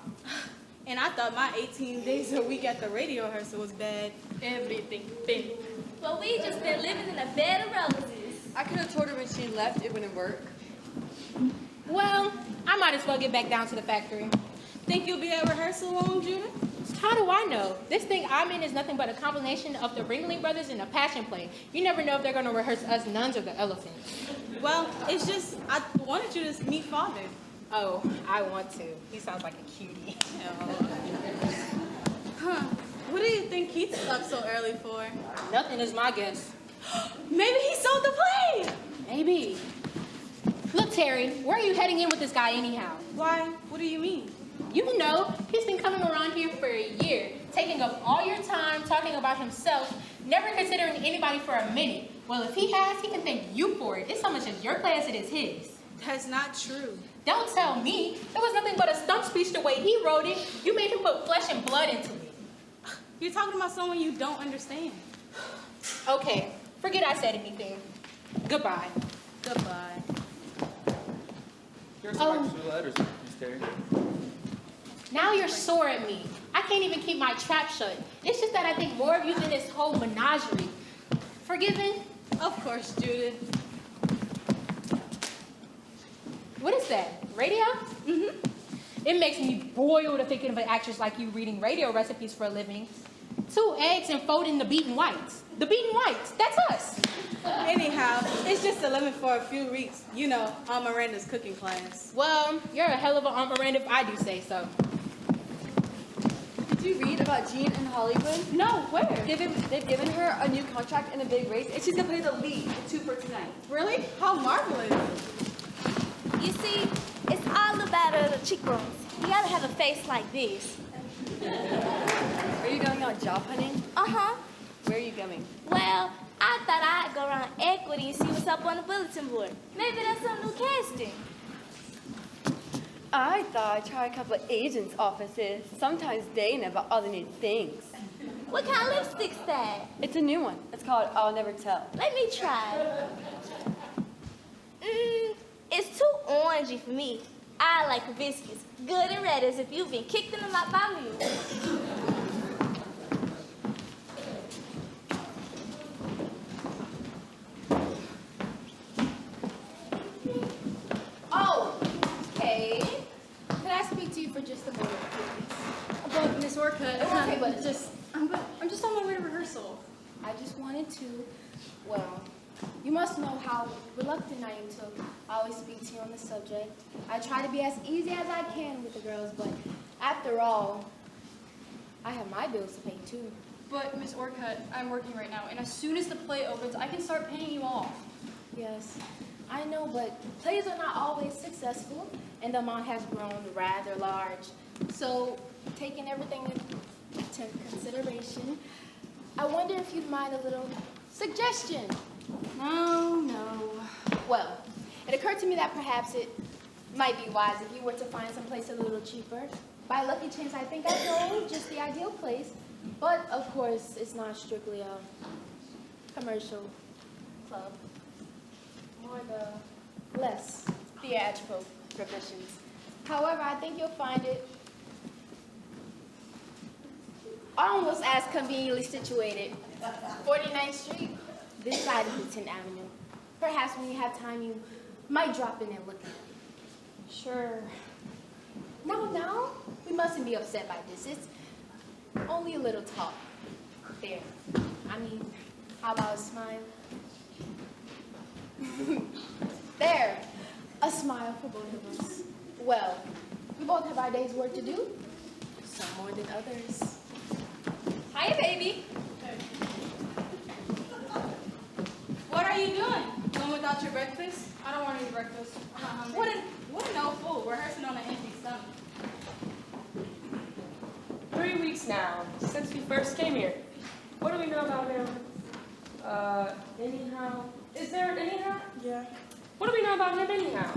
And I thought my 18 days a week at the radio rehearsal was bad. Everything been.
Well, we just been living in a bed of roses.
I could have told her when she left it wouldn't work.
Well, I might as well get back down to the factory.
Think you'll be at rehearsal long, Judith?
How do I know? This thing I'm in is nothing but a combination of the Ringling Brothers and a passion play. You never know if they're going to rehearse us nuns or the elephants.
Well, it's just, I wanted you to meet Father.
Oh, I want to. He sounds like a cutie.
Huh. What do you think Keith's up so early for?
Nothing is my guess.
Maybe he sold the play!
Maybe. Look, Terry, where are you heading in with this guy anyhow?
Why? What do you mean?
You know, he's been coming around here for a year, taking up all your time, talking about himself, never considering anybody for a minute. Well, if he has, he can thank you for it. It's so much of your play as it is his.
That's not true.
Don't tell me. It was nothing but a stump speech the way he wrote it. You made him put flesh and blood into it.
You're talking about someone you don't understand.
Okay, forget I said anything. Goodbye.
Goodbye.
Here's some extra letters, Miss Terry.
Now you're sore at me. I can't even keep my trap shut. It's just that I think more of you than this whole menagerie. Forgiven?
Of course, Judith.
What is that? Radio? Mm-hmm. It makes me boil to thinking of an actress like you reading radio recipes for a living. 2 eggs and folding the beaten whites. The beaten whites, that's us.
Anyhow, it's just a limit for a few weeks. You know, Aunt Miranda's cooking class.
Well, you're a hell of an Aunt Miranda if I do say so.
Did you read about Jean in Hollywood?
No, where?
They've given her a new contract in a big race, and she's gonna play the lead in 2 for Tonight.
Really? How marvelous.
You see, it's all about the cheekbones. You gotta have a face like this.
Are you going on job hunting?
Uh-huh.
Where are you going?
Well, I thought I'd go around Equity and see what's up on the bulletin board. Maybe there's some new casting.
I thought I'd try a couple of agents' offices. Sometimes they never other new things.
What kind of lipstick's that?
It's a new one. It's called I'll Never Tell.
Let me try. It's too orangey for me. I like hibiscus, good and red, as if you've been kicked in the lot by me.
Oh, hey. Could I speak to you for just a moment, please?
But Miss Orcutt,
Okay, but
I'm just on my way to rehearsal.
I just wanted to, well, you must know how reluctant I am to always speak to you on the subject. I try to be as easy as I can with the girls, but after all, I have my bills to pay too.
But Miss Orcutt, I'm working right now, and as soon as the play opens, I can start paying you off.
Yes, I know, but plays are not always successful, and the amount has grown rather large. So, taking everything into consideration, I wonder if you'd mind a little suggestion.
No.
Well, it occurred to me that perhaps it might be wise if you were to find some place a little cheaper. By lucky chance, I think I know just the ideal place. But, of course, it's not strictly a commercial club. More the less theatrical provisions. However, I think you'll find it almost as conveniently situated. 49th Street, this side of the 10th Avenue. Perhaps when you have time, you might drop in and look at it.
Sure.
No, we mustn't be upset by this. Only a little talk. There. I mean, how about a smile? There. A smile for both of us. Well, we both have our day's work to do. Some more than others.
Hiya, baby. What are you doing? Going without your breakfast?
I don't want any breakfast. I'm not hungry.
What a no fool, rehearsing on an empty stomach.
3 weeks now, since we first came here. What do we know about him? Anyhow? Is there an anyhow?
Yeah.
What do we know about him anyhow?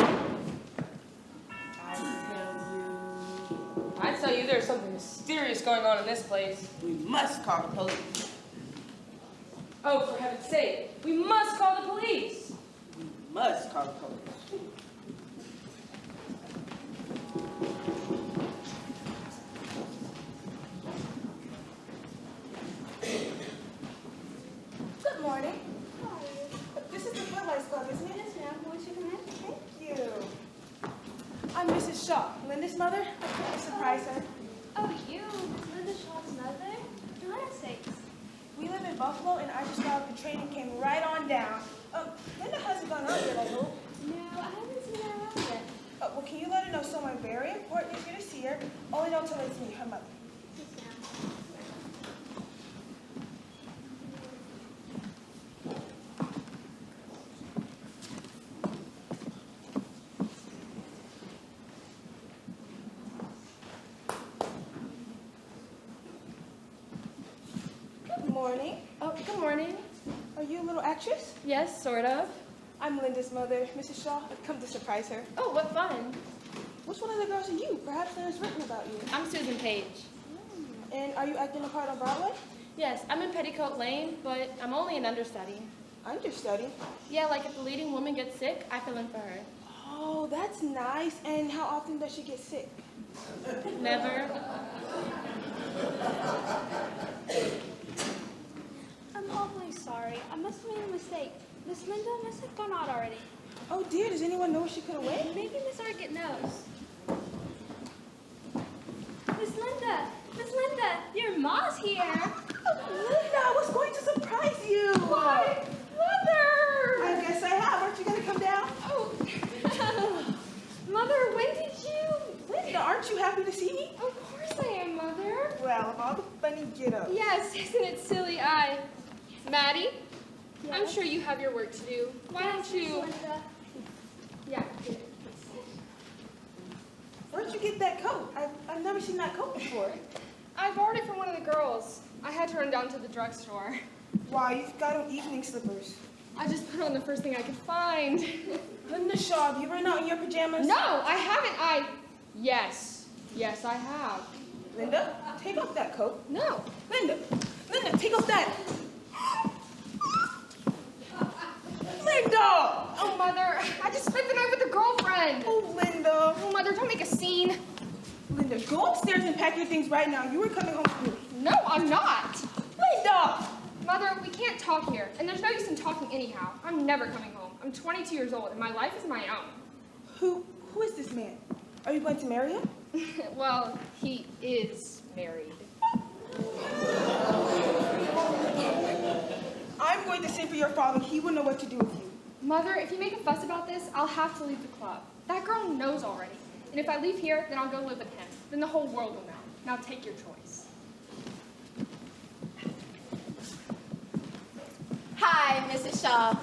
I tell you there's something mysterious going on in this place.
We must call the police.
Oh, for heaven's sake, we must call the police.
We must call the police.
Good morning. This is the Footlights Club, isn't it? Yes, ma'am. Won't you come in? Thank you. I'm Mrs. Shaw, Linda's mother. I came to surprise her.
Oh, you, Linda Shaw's mother? For God's sakes.
We live in Buffalo, and I just got off the train and came right on down. Linda hasn't gone out yet, I hope.
No, I haven't seen her around yet.
Well, can you let her know someone very important is here to see her? Only don't tell her it's me, her mother.
Yes, ma'am.
Good morning.
Oh, good morning.
Are you a little actress?
Yes, sort of.
I'm Linda's mother, Mrs. Shaw. I've come to surprise her.
Oh, what fun.
Which one of the girls are you? Perhaps there's written about you.
I'm Susan Page.
And are you acting a part on Broadway?
Yes, I'm in Petticoat Lane, but I'm only an understudy.
Understudy?
Yeah, like if the leading woman gets sick, I fill in for her.
Oh, that's nice. And how often does she get sick?
Never.
I'm awfully sorry. I must have made a mistake. Miss Linda must have gone out already.
Oh dear, does anyone know where she could have went?
Maybe Miss Argett knows. Miss Linda, your ma's here.
Oh, Linda, I was going to surprise you.
Why, Mother?
I guess I have. Aren't you going to come down?
Oh, Mother, when did you?
Linda, aren't you happy to see me?
Of course I am, Mother.
Well, of all the funny get-ups.
Yes, isn't it silly? Maddie, I'm sure you have your work to do. Why don't you? Yeah.
Where'd you get that coat? I've never seen that coat before.
I borrowed it from one of the girls. I had to run down to the drugstore.
Why, you've got on evening slippers.
I just put on the first thing I could find.
Linda Shaw, have you run out in your pajamas?
No, I haven't. Yes, I have.
Linda, take off that coat.
No.
Linda, take off that. Linda!
Oh, Mother, I just spent the night with a girlfriend.
Oh, Linda.
Oh, Mother, don't make a scene.
Linda, go upstairs and pack your things right now. You were coming home with me.
No, I'm not.
Linda!
Mother, we can't talk here, and there's no use in talking anyhow. I'm never coming home. I'm 22 years old, and my life is my own.
Who is this man? Are you going to marry him?
Well, he is married.
I'm going to send for your father. He will know what to do with you.
Mother, if you make a fuss about this, I'll have to leave the club. That girl knows already. And if I leave here, then I'll go live with him. Then the whole world will know. Now take your choice.
Hi, Mrs. Shaw.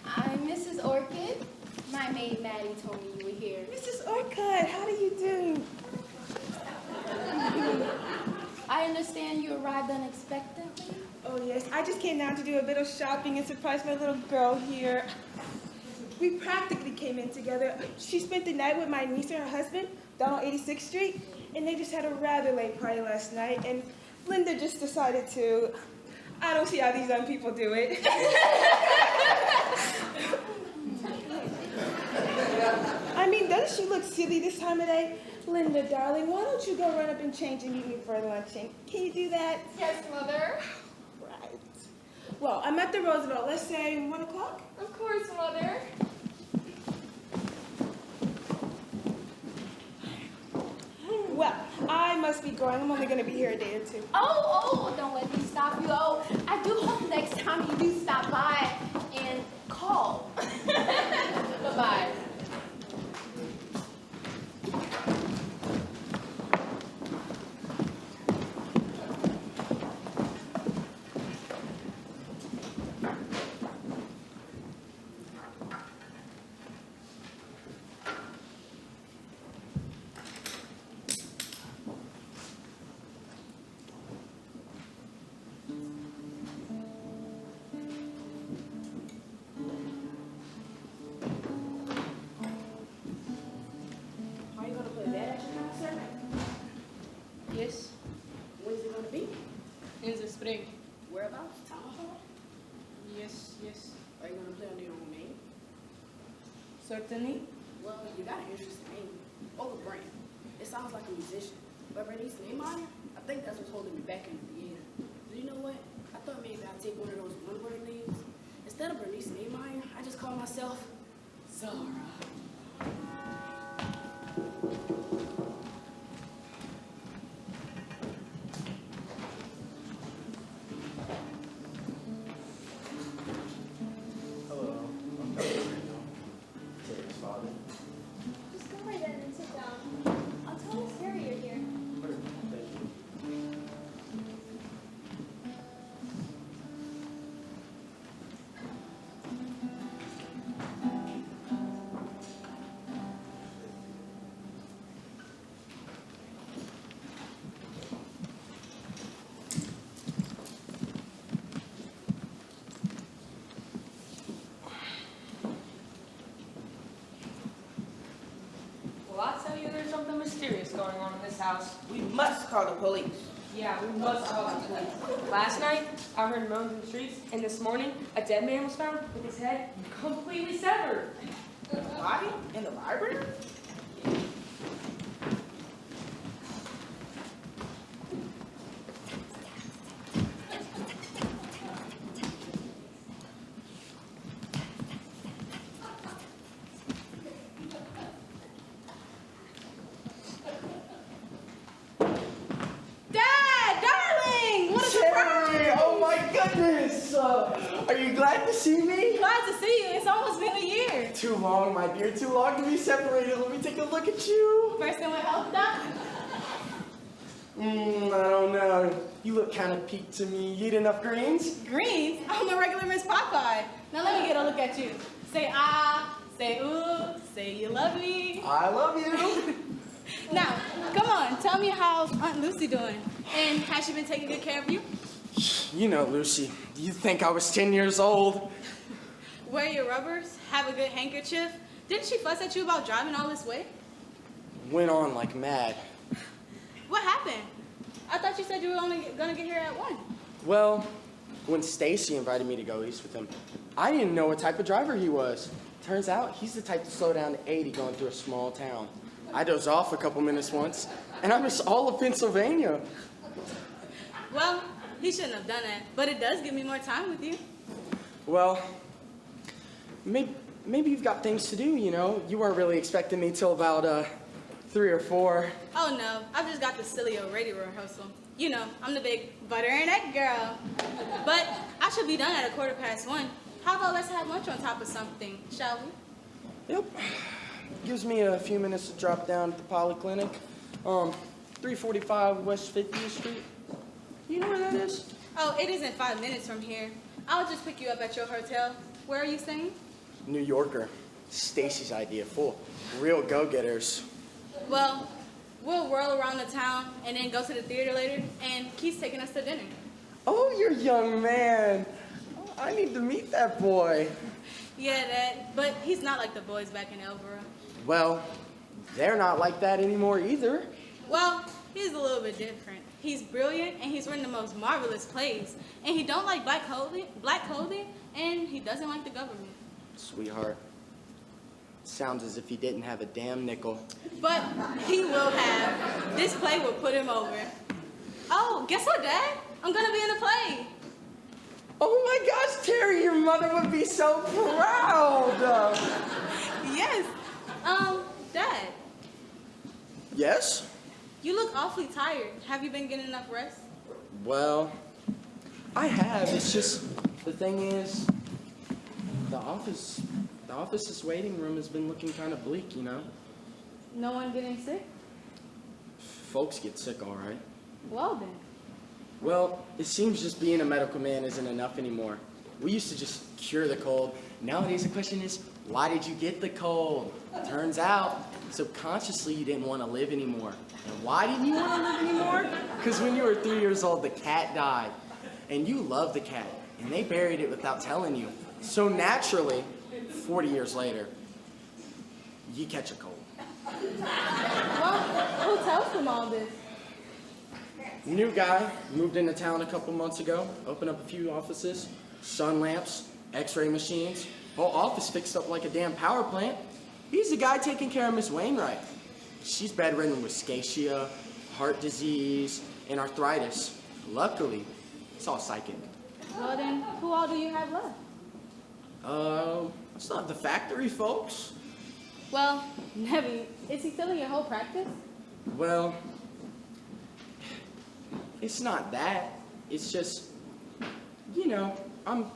I'm Mrs. Orchid. My maid Maddie told me you were here.
Mrs. Orchid, how do you do?
I understand you arrived unexpectedly.
Oh, yes. I just came down to do a bit of shopping and surprise my little girl here. We practically came in together. She spent the night with my niece and her husband down on 86th Street, and they just had a rather late party last night, and Linda just decided to. I don't see how these young people do it. I mean, doesn't she look silly this time of day? Linda, darling, why don't you go run up and change and meet me for luncheon? Can you do that?
Yes, Mother.
Right. Well, I'm at the Roosevelt. Let's say 1 o'clock?
Of course, Mother.
Well, I must be going. I'm only gonna be here a day or two.
Oh, don't let me stop you. Oh, I do hope next time you do stop by and call. Bye-bye.
Are you gonna play that at your concert?
Yes,
When's it gonna be?
in the spring.
Whereabouts? Town hall?
Yes, yes.
Are you gonna play under your own name?
Certainly.
Well, you got an interesting name. Overbrand. It sounds like a musician. But Bernice Nehmeyer, I think that's what's holding me back in the theater. Do you know what? I thought maybe I'd take one of those one-word names. Instead of Bernice Nehmeyer, I just call myself Zara.
Hello, I'm Dr. Randall, Terry's father.
Just go right in and sit down. I'll tell Miss Harry you're here.
Thank you.
Well, I tell you, there's something mysterious going on in this house.
We must call the police.
Yeah, we must call the police. Last night, I heard moans in the streets, and this morning, a dead man was found with his head completely severed.
Body in the library?
Dad, darling, what a
Terry,
surprise!
oh my goodness! Are you glad to see me?
Glad to see you. It's almost been a year.
Too long, my dear, too long to be separated. Let me take a look at you.
First thing with health, Doc?
I don't know. You look kind of peaked to me. You eat enough greens?
Greens? I'm a regular Miss Popeye. Now let me get a look at you. Say ah, say ooh, say you love me.
I love you.
Now, come on, tell me how's Aunt Lucy doing? And has she been taking good care of you?
You know, Lucy, you think I was 10 years old?
Wear your rubbers, have a good handkerchief. Didn't she fuss at you about driving all this way?
Went on like mad.
What happened? I thought you said you were only gonna get here at 1.
Well, when Stacy invited me to go east with him, I didn't know what type of driver he was. Turns out he's the type to slow down to 80 going through a small town. I dozed off a couple minutes once, and I missed all of Pennsylvania.
Well, he shouldn't have done that, but it does give me more time with you.
Well, maybe you've got things to do, you know? You weren't really expecting me till about 3 or 4.
Oh no, I've just got the silly old radio rehearsal. You know, I'm the big butter and egg girl. But I should be done at 1:15. How about let's have lunch on top of something, shall we?
Yep. Gives me a few minutes to drop down at the polyclinic. 345 West 50th Street. You know where that is?
Oh, it isn't 5 minutes from here. I'll just pick you up at your hotel. Where are you staying?
New Yorker. Stacy's idea, full. Real go-getters.
Well, we'll whirl around the town and then go to the theater later, and Keith's taking us to dinner.
Oh, you're a young man. I need to meet that boy.
Yeah, Dad, but he's not like the boys back in Elborough.
Well, they're not like that anymore either.
Well, he's a little bit different. He's brilliant, and he's written the most marvelous plays. And he don't like black clothing, and he doesn't like the government.
Sweetheart, sounds as if he didn't have a damn nickel.
But he will have. This play will put him over. Oh, guess what, Dad? I'm gonna be in the play.
Oh my gosh, Terry, your mother would be so proud.
Yes. Dad.
Yes?
You look awfully tired. Have you been getting enough rest?
Well, I have. It's just, the thing is, the office's waiting room has been looking kind of bleak, you know?
No one getting sick?
Folks get sick, all right.
Well then.
Well, it seems just being a medical man isn't enough anymore. We used to just cure the cold. Nowadays, the question is, why did you get the cold? Turns out, subconsciously, you didn't want to live anymore. And why didn't you want to live anymore? Because when you were 3 years old, the cat died. And you loved the cat. And they buried it without telling you. So naturally, 40 years later, you catch a cold.
Well, who tells them all this?
New guy, moved into town a couple months ago, opened up a few offices, sun lamps, x-ray machines, whole office fixed up like a damn power plant. He's the guy taking care of Miss Wainwright. She's bedridden with scatia, heart disease, and arthritis. Luckily, it's all psychic.
Well then, who all do you have left?
It's not the factory folks.
Well, Nevy, is he still in your whole practice?
Well, it's not that. It's just, you know, I'm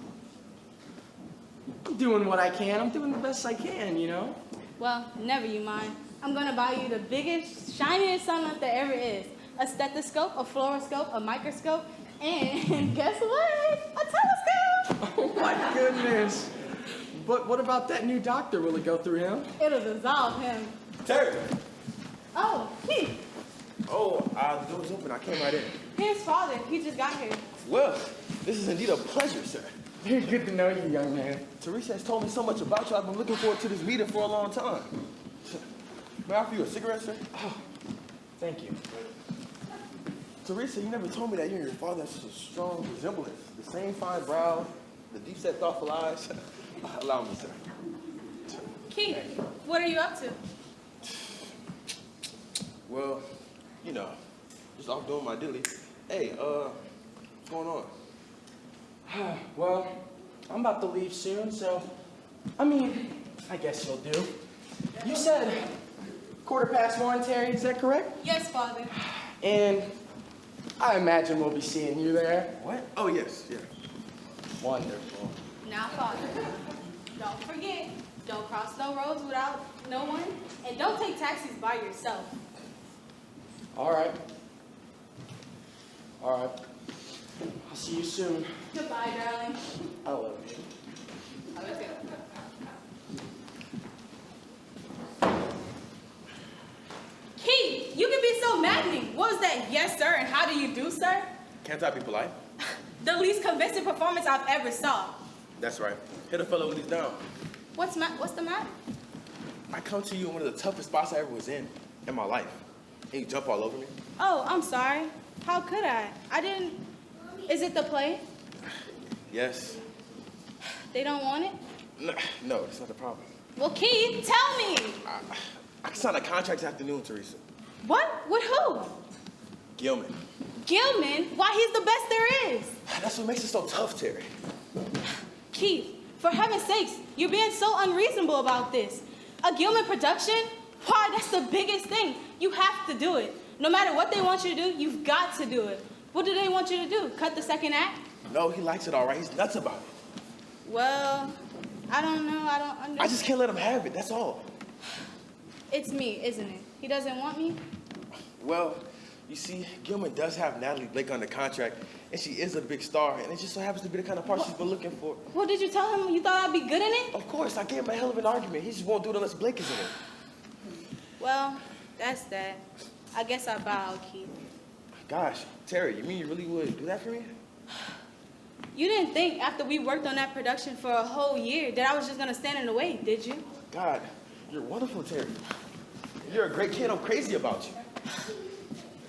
doing what I can. I'm doing the best I can, you know?
Well, never you mind. I'm gonna buy you the biggest, shiniest sunlight there ever is. A stethoscope, a fluoroscope, a microscope, and guess what? A telescope!
Oh my goodness. But what about that new doctor? Will it go through him?
It'll dissolve him.
Terry!
Oh, Keith,
Oh, the door was open. I came right in.
his father, he just got here.
Well, this is indeed a pleasure, sir.
Very good to know you, young man.
Teresa has told me so much about you. I've been looking forward to this meeting for a long time. May I offer you a cigarette, sir?
Oh, thank you.
Teresa, you never told me that you and your father have such a strong resemblance. The same fine brow, the deep-set, thoughtful eyes. Allow me, sir.
Keith, what are you up to?
Well, you know, just off doing my dilly. Hey, what's going on?
Well, I'm about to leave soon, so, I mean, I guess you'll do. You said 1:15, Terry, is that correct?
Yes, Father.
And I imagine we'll be seeing you there.
What? Oh, yes, yeah.
Wonderful.
Now, Father, don't forget, don't cross no roads without no one, and don't take taxis by yourself.
All right. All right. I'll see you soon.
Goodbye, darling.
I love you.
I love you. Keith, you can be so maddening. What was that? Yes, sir, and how do you do, sir?
Can't I be polite?
The least convincing performance I've ever saw.
That's right. Hit a fellow when he's down.
What's the matter?
I come to you in one of the toughest spots I ever was in my life. And you jump all over me.
Oh, I'm sorry. How could I? I didn't. Is it the play?
Yes.
They don't want it?
No, it's not the problem.
Well, Keith, tell me.
I signed a contract this afternoon, Teresa.
What? With who?
Gilman.
Gilman? Why, he's the best there is.
That's what makes it so tough, Terry.
Keith, for heaven's sakes, you're being so unreasonable about this. A Gilman production? Why, that's the biggest thing. You have to do it. No matter what they want you to do, you've got to do it. What do they want you to do? Cut the second act?
No, he likes it all right. He's nuts about it.
Well, I don't know. I don't understand.
I just can't let him have it. That's all.
It's me, isn't it? He doesn't want me?
Well, you see, Gilman does have Natalie Blake under contract, and she is a big star, and it just so happens to be the kind of part she's been looking for.
What did you tell him? You thought I'd be good in it?
Of course, I gave him a hell of an argument. He just won't do it unless Blake is in it.
Well, that's that. I guess I bow, Keith.
Gosh, Terry, you mean you really would do that for me?
You didn't think after we worked on that production for a whole year that I was just gonna stand in the way, did you?
God, you're wonderful, Terry. You're a great kid. I'm crazy about you.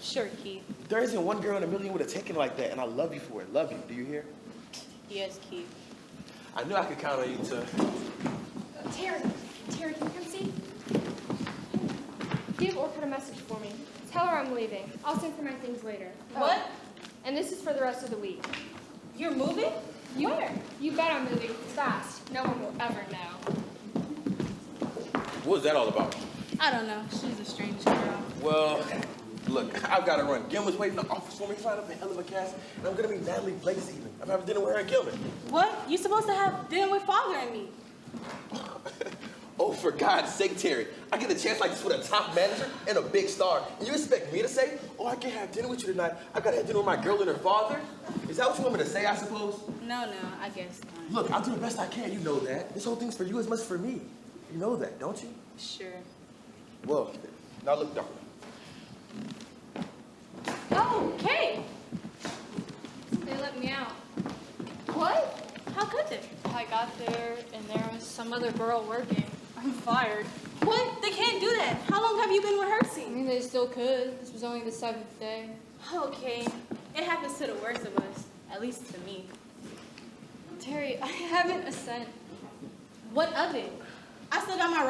Sure, Keith.
There isn't one girl in a million would have taken it like that, and I love you for it. Love you. Do you hear?
Yes, Keith.
I knew I could count on you to.
Terry, can you come see? Give Orchid a message for me. Tell her I'm leaving. I'll send for my things later.
What?
And this is for the rest of the week.
You're moving? Where?
You bet I'm moving fast. No one will ever know.
What was that all about?
I don't know. She's a strange girl.
Well, Look, I've got to run. Gilman's waiting in the office for me. He's lined up a hell of a cast, and I'm going to meet Natalie Blake this evening. I'm having dinner with her and Gilman.
What? You supposed to have dinner with Father and me.
Oh, for God's sake, Terry. I get a chance like this with a top manager and a big star. And you expect me to say, oh, I can't have dinner with you tonight. I got to have dinner with my girl and her father? Is that what you want me to say, I suppose?
No, I guess not.
Look, I'll do the best I can. You know that. This whole thing's for you as much as for me. You know that, don't you?
Sure.
Well, now look, darling.
Oh, Kate! They let me out. What? How could they? I got there and there was some other girl working. I'm fired.
What? They can't do that. How long have you been rehearsing?
I mean, they still could. This was only the 7th day.
Okay. It happens to the worst of us. At least to me.
Terry, I haven't a cent.
What of it? I still got my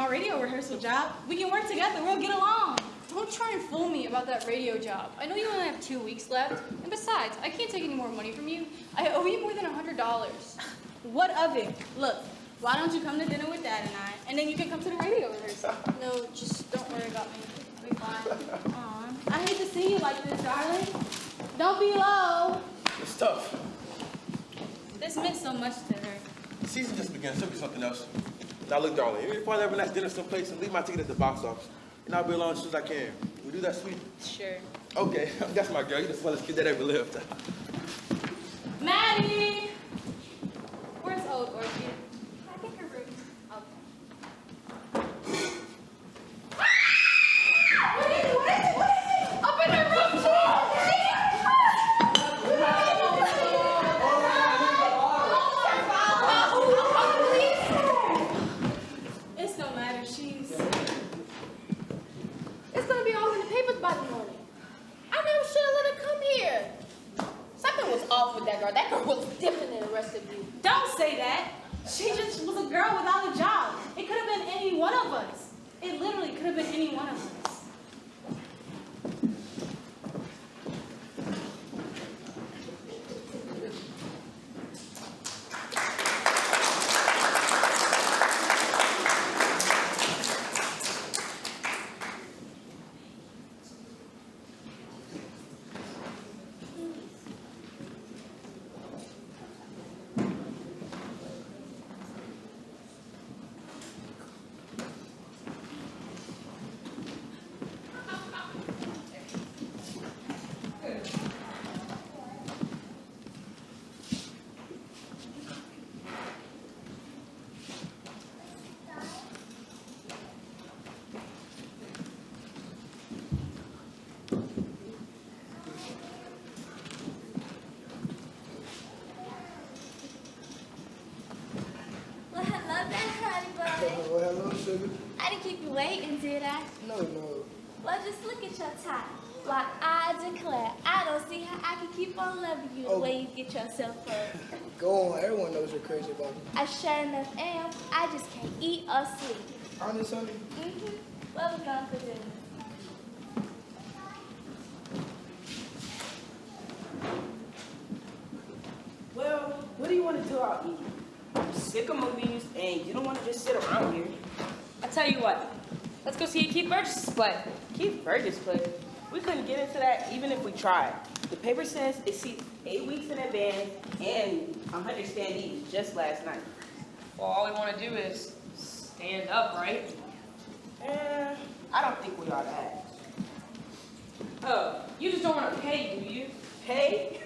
radio rehearsal job. We can work together. We'll get along.
Don't try and fool me about that radio job. I know you only have 2 weeks left. And besides, I can't take any more money from you. I owe you more than $100.
What of it? Look, why don't you come to dinner with Dad and I, and then you can come to the radio rehearsal?
No, just don't worry about me. I'll be fine.
Aw, I hate to see you like this, darling. Don't be low.
It's tough.
This meant so much to her.
The season just began. There'll be something else. Now look, darling, even if I have a nice dinner someplace and leave my ticket at the box office, and I'll be along as soon as I can. We do that, sweetie?
Sure.
Okay, that's my girl. You're the funnest kid that ever lived.
Maddie!
Where's Old Orchid?
I think her room.
What is it? Up in her room,
It's no matter. She's...
It's gonna be all in the papers by the morning. I never should have let her come here. Something was off with that girl. That girl was different than the rest of you.
Don't say that. She just was a girl without a job. It could have been any one of us. It literally could have been any one of us.
Well, hello there, honey bun.
Well, hello, sugar.
I didn't keep you waiting, did I?
No.
Well, just look at your tie. Why, I declare, I don't see how I can keep on loving you the way you get yourself up.
Go on. Everyone knows you're crazy about me.
I sure enough am. I just can't eat or sleep.
Honest, honey?
Well, we're going for dinner.
Well, what do you want to do out eating? I'm sick of movies, and you don't want to just sit around here.
I tell you what, let's go see a Keith Burgess play.
Keith Burgess play? We couldn't get into that even if we tried. The paper says it seats 8 weeks in advance and 100 standees just last night.
Well, all we want to do is stand up, right?
I don't think we ought to ask.
Oh, you just don't want to pay, do you?
Pay?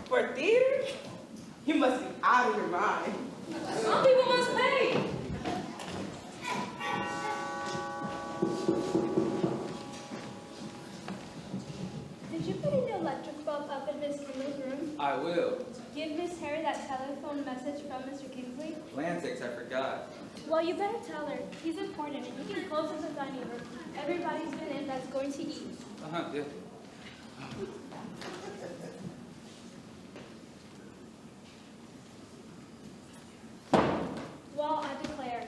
For theater? You must be out of your mind.
Some people must pay.
Did you put a new electric bulb up in Miss Kimberly's room?
I will.
Give Miss Harry that telephone message from Mr. Kingsley?
Land sakes, I forgot.
Well, you better tell her. He's important. You can close the dining room. Everybody's been in that's going to eat.
Good.
Well, I declare.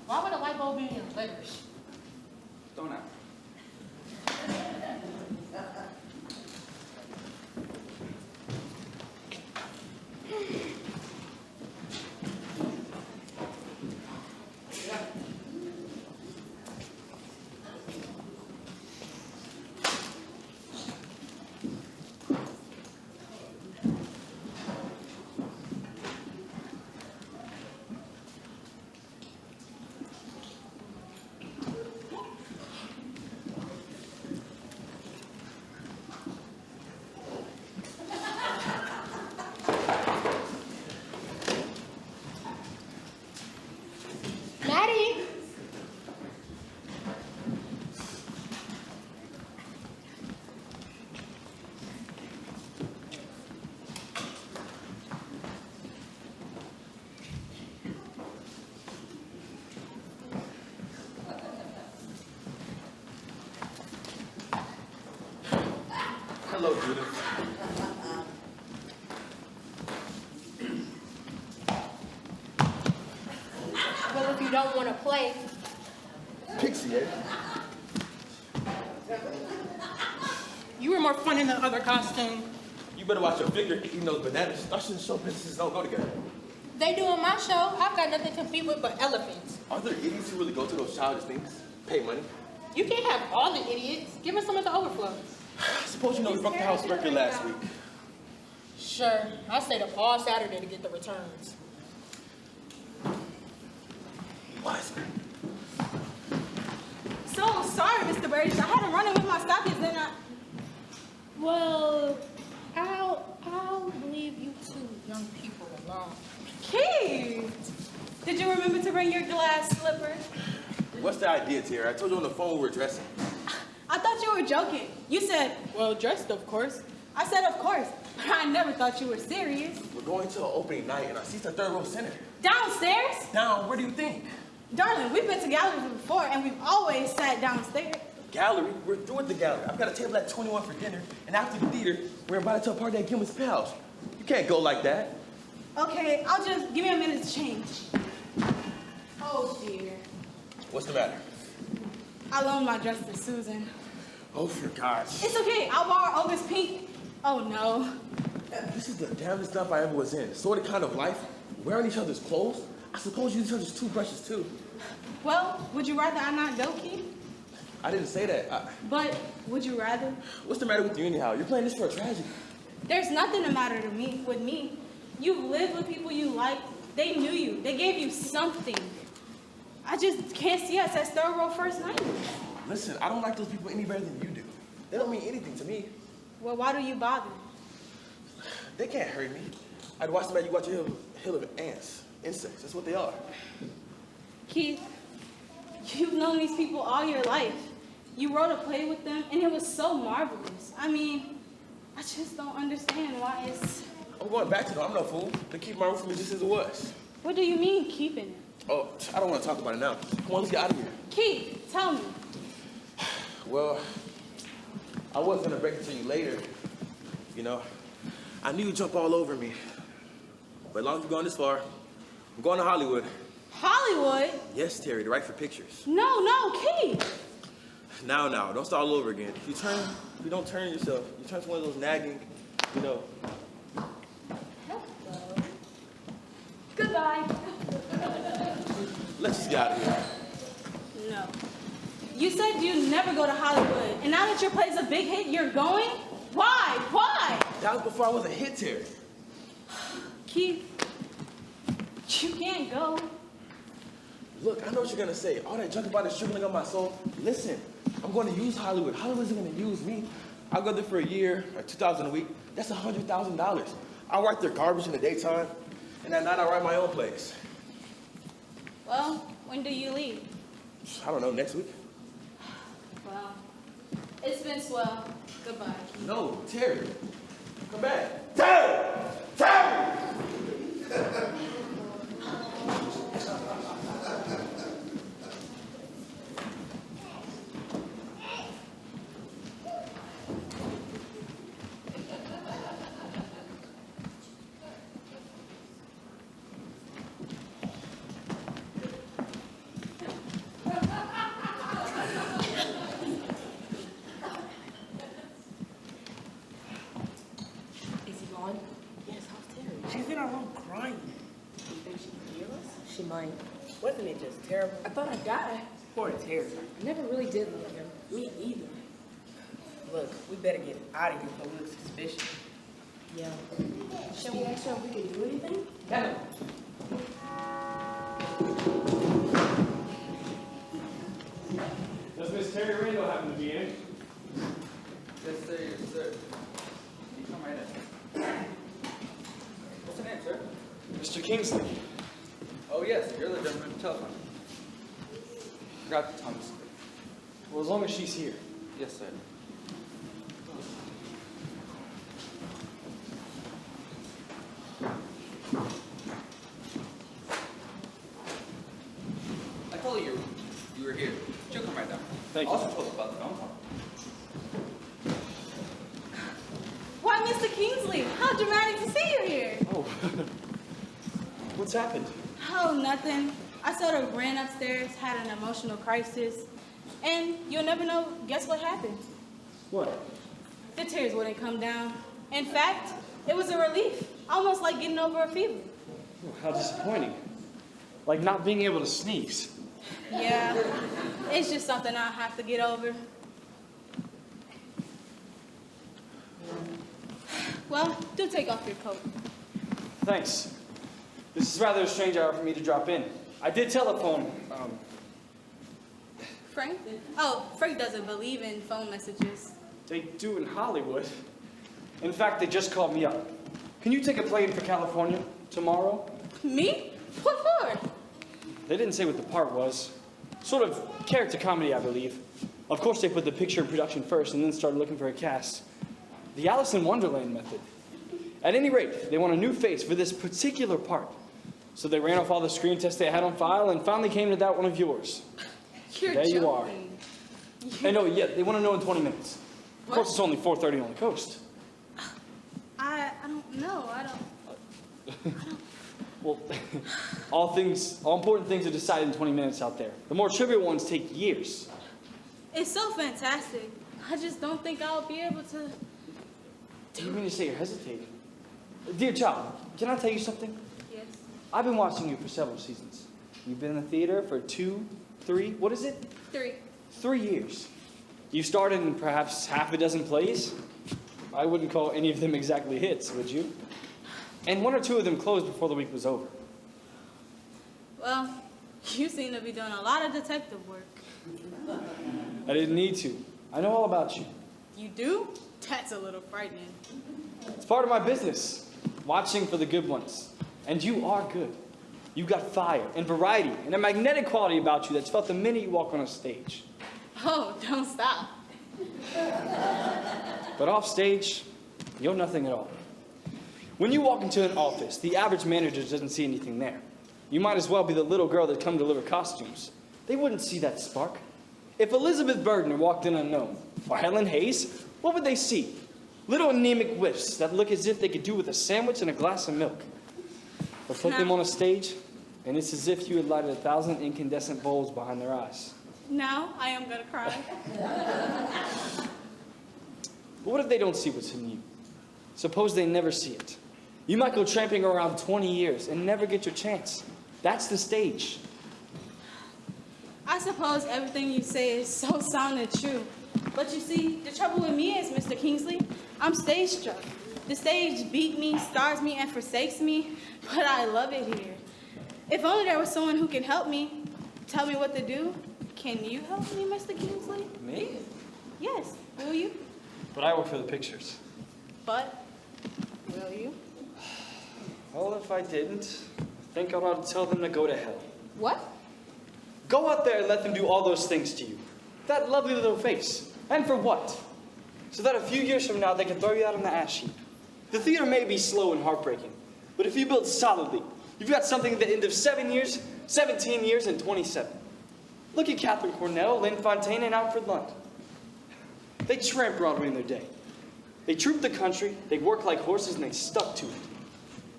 Why would a light bulb be in letters?
Don't know.
Maddie!
Hello, Judith.
Well, if you don't want to play,
Pixie, eh?
You were more fun in the other costume.
You better watch your figure eating those bananas. Russian show businesses don't go together.
They do on my show. I've got nothing to compete with but elephants.
Are there idiots who really go to those childish things? Pay money?
You can't have all the idiots. Give us some of the overflow.
Suppose you know we broke the house record last week.
Sure. I stayed up all Saturday to get the returns.
What?
So sorry, Mr. Burgess. I had to run in with my stockings, then I...
Well, I'll leave you two young people alone.
Keith! Did you remember to bring your glass slippers?
What's the idea, Terry? I told you on the phone we were dressing.
I thought you were joking. You said,
well, dressed, of course.
I said, of course, but I never thought you were serious.
We're going to an opening night, and I see the third row center.
Downstairs?
Down, where do you think?
Darling, we've been to galleries before, and we've always sat downstairs.
Gallery? We're through with the gallery. I've got a table at 21 for dinner, and after the theater, we're invited to a party at Gilman's Pals. You can't go like that.
Okay, I'll just, give me a minute to change. Oh, dear.
What's the matter?
I loaned my dress to Susan.
Oh, for gosh.
It's okay, I'll borrow Olga's pink. Oh, no.
This is the damnedest dump I ever was in. Sort of kind of life, wearing each other's clothes. I suppose you use each other's toothbrushes, too.
Well, would you rather I not go, Keith?
I didn't say that.
But, would you rather?
What's the matter with you anyhow? You're playing this for a tragedy.
There's nothing the matter to me with me. You've lived with people you like. They knew you. They gave you something. I just can't see us as third row first night.
Listen, I don't like those people any better than you do. They don't mean anything to me.
Well, why do you bother?
They can't hurt me. I'd watch them as you watch a hill of ants. Insects, that's what they are.
Keith, you've known these people all your life. You wrote a play with them, and it was so marvelous. I mean, I just don't understand why it's...
I'm going back to them. I'm no fool. They keep my room for me just as it was.
What do you mean, keeping it?
Oh, I don't want to talk about it now. Come on, let's get out of here.
Keith, tell me.
Well, I was going to break it to you later. You know, I knew you'd jump all over me. But as long as you've gone this far, I'm going to Hollywood.
Hollywood?
Yes, Terry, to write for pictures.
No, Keith.
Now, don't start all over again. If you don't turn yourself, you turn to one of those nagging, you know.
Goodbye.
Let's just get out of here.
No. You said you'd never go to Hollywood, and now that your play's a big hit, you're going? Why? Why?
That was before I was a hit, Terry.
Keith, you can't go.
Look, I know what you're gonna say. All that junk about it dribbling on my soul. Listen, I'm gonna use Hollywood. Hollywood isn't gonna use me. I'll go there for a year, or $2,000 a week. That's $100,000. I'll write their garbage in the daytime, and at night I'll write my own plays.
Well, when do you leave?
I don't know, next week?
Well, it's been swell. Goodbye.
No, Terry. Come back. Terry! Terry!
night.
Wasn't it just terrible?
I thought I'd die.
Poor Terry.
I never really did like him. Me either.
Look, we better get out of here before we look suspicious.
Yeah. Shall we ask her if we can do anything?
Yeah.
Does Miss Terry Randall happen to be in?
Yes, sir, yes, sir. You come right in. What's your name, sir?
Mr. Kingsley.
Oh, yes, you're the gentleman with the telephone. Forgot to tell me.
Well, as long as she's here.
Yes, sir. I told you you were here. She'll come right down.
Thank you.
Also told about the phone call.
Why, Mr. Kingsley, how dramatic to see you here.
Oh. What's happened?
Oh, nothing. I sort of ran upstairs, had an emotional crisis, and you'll never know, guess what happened?
What?
The tears wouldn't come down. In fact, it was a relief, almost like getting over a fever.
Oh, how disappointing. Like not being able to sneeze.
Yeah, it's just something I'll have to get over. Well, do take off your coat.
Thanks. This is rather a strange hour for me to drop in. I did telephone,
Frank? Oh, Frank doesn't believe in phone messages.
They do in Hollywood. In fact, they just called me up. Can you take a plane for California tomorrow?
Me? What for?
They didn't say what the part was. Sort of character comedy, I believe. Of course, they put the picture in production first and then started looking for a cast. The Alice in Wonderland method. At any rate, they want a new face for this particular part. So they ran off all the screen tests they had on file and finally came to that one of yours.
You're
there you are.
joking.
I know, yeah, they want to know in 20 minutes. Of course, it's only 4:30 on the coast.
I don't know. I don't.
Well, all important things are decided in 20 minutes out there. The more trivial ones take years.
It's so fantastic. I just don't think I'll be able to.
You mean to say you're hesitating? Dear child, can I tell you something?
Yes.
I've been watching you for several seasons. You've been in the theater for 2, 3, what is it?
3.
3 years. You starred in perhaps half a dozen plays. I wouldn't call any of them exactly hits, would you? And 1 or 2 of them closed before the week was over.
Well, you seem to be doing a lot of detective work.
I didn't need to. I know all about you.
You do? That's a little frightening.
It's part of my business, watching for the good ones. And you are good. You've got fire and variety and a magnetic quality about you that's felt the minute you walk on a stage.
Oh, don't stop.
But off stage, you're nothing at all. When you walk into an office, the average manager doesn't see anything there. You might as well be the little girl that come deliver costumes. They wouldn't see that spark. If Elizabeth Burdner walked in unknown, or Helen Hayes, what would they see? Little anemic whiffs that look as if they could do with a sandwich and a glass of milk. But put them on a stage, and it's as if you had lighted 1,000 incandescent bulbs behind their eyes.
Now I am gonna cry.
But what if they don't see what's in you? Suppose they never see it. You might go tramping around 20 years and never get your chance. That's the stage.
I suppose everything you say is so sound and true. But you see, the trouble with me is, Mr. Kingsley, I'm stage struck. The stage beat me, stars me, and forsakes me, but I love it here. If only there was someone who can help me, tell me what to do. Can you help me, Mr. Kingsley?
Me?
Yes, will you?
But I work for the pictures.
But, will you?
Well, if I didn't, I think I ought to tell them to go to hell.
What?
Go out there and let them do all those things to you. That lovely little face. And for what? So that a few years from now, they can throw you out on the ash heap. The theater may be slow and heartbreaking, but if you build solidly, you've got something at the end of 7 years, 17 years, and 27. Look at Catherine Cornell, Lynn Fontaine, and Alfred Lund. They tramped Broadway in their day. They trooped the country, they worked like horses, and they stuck to it.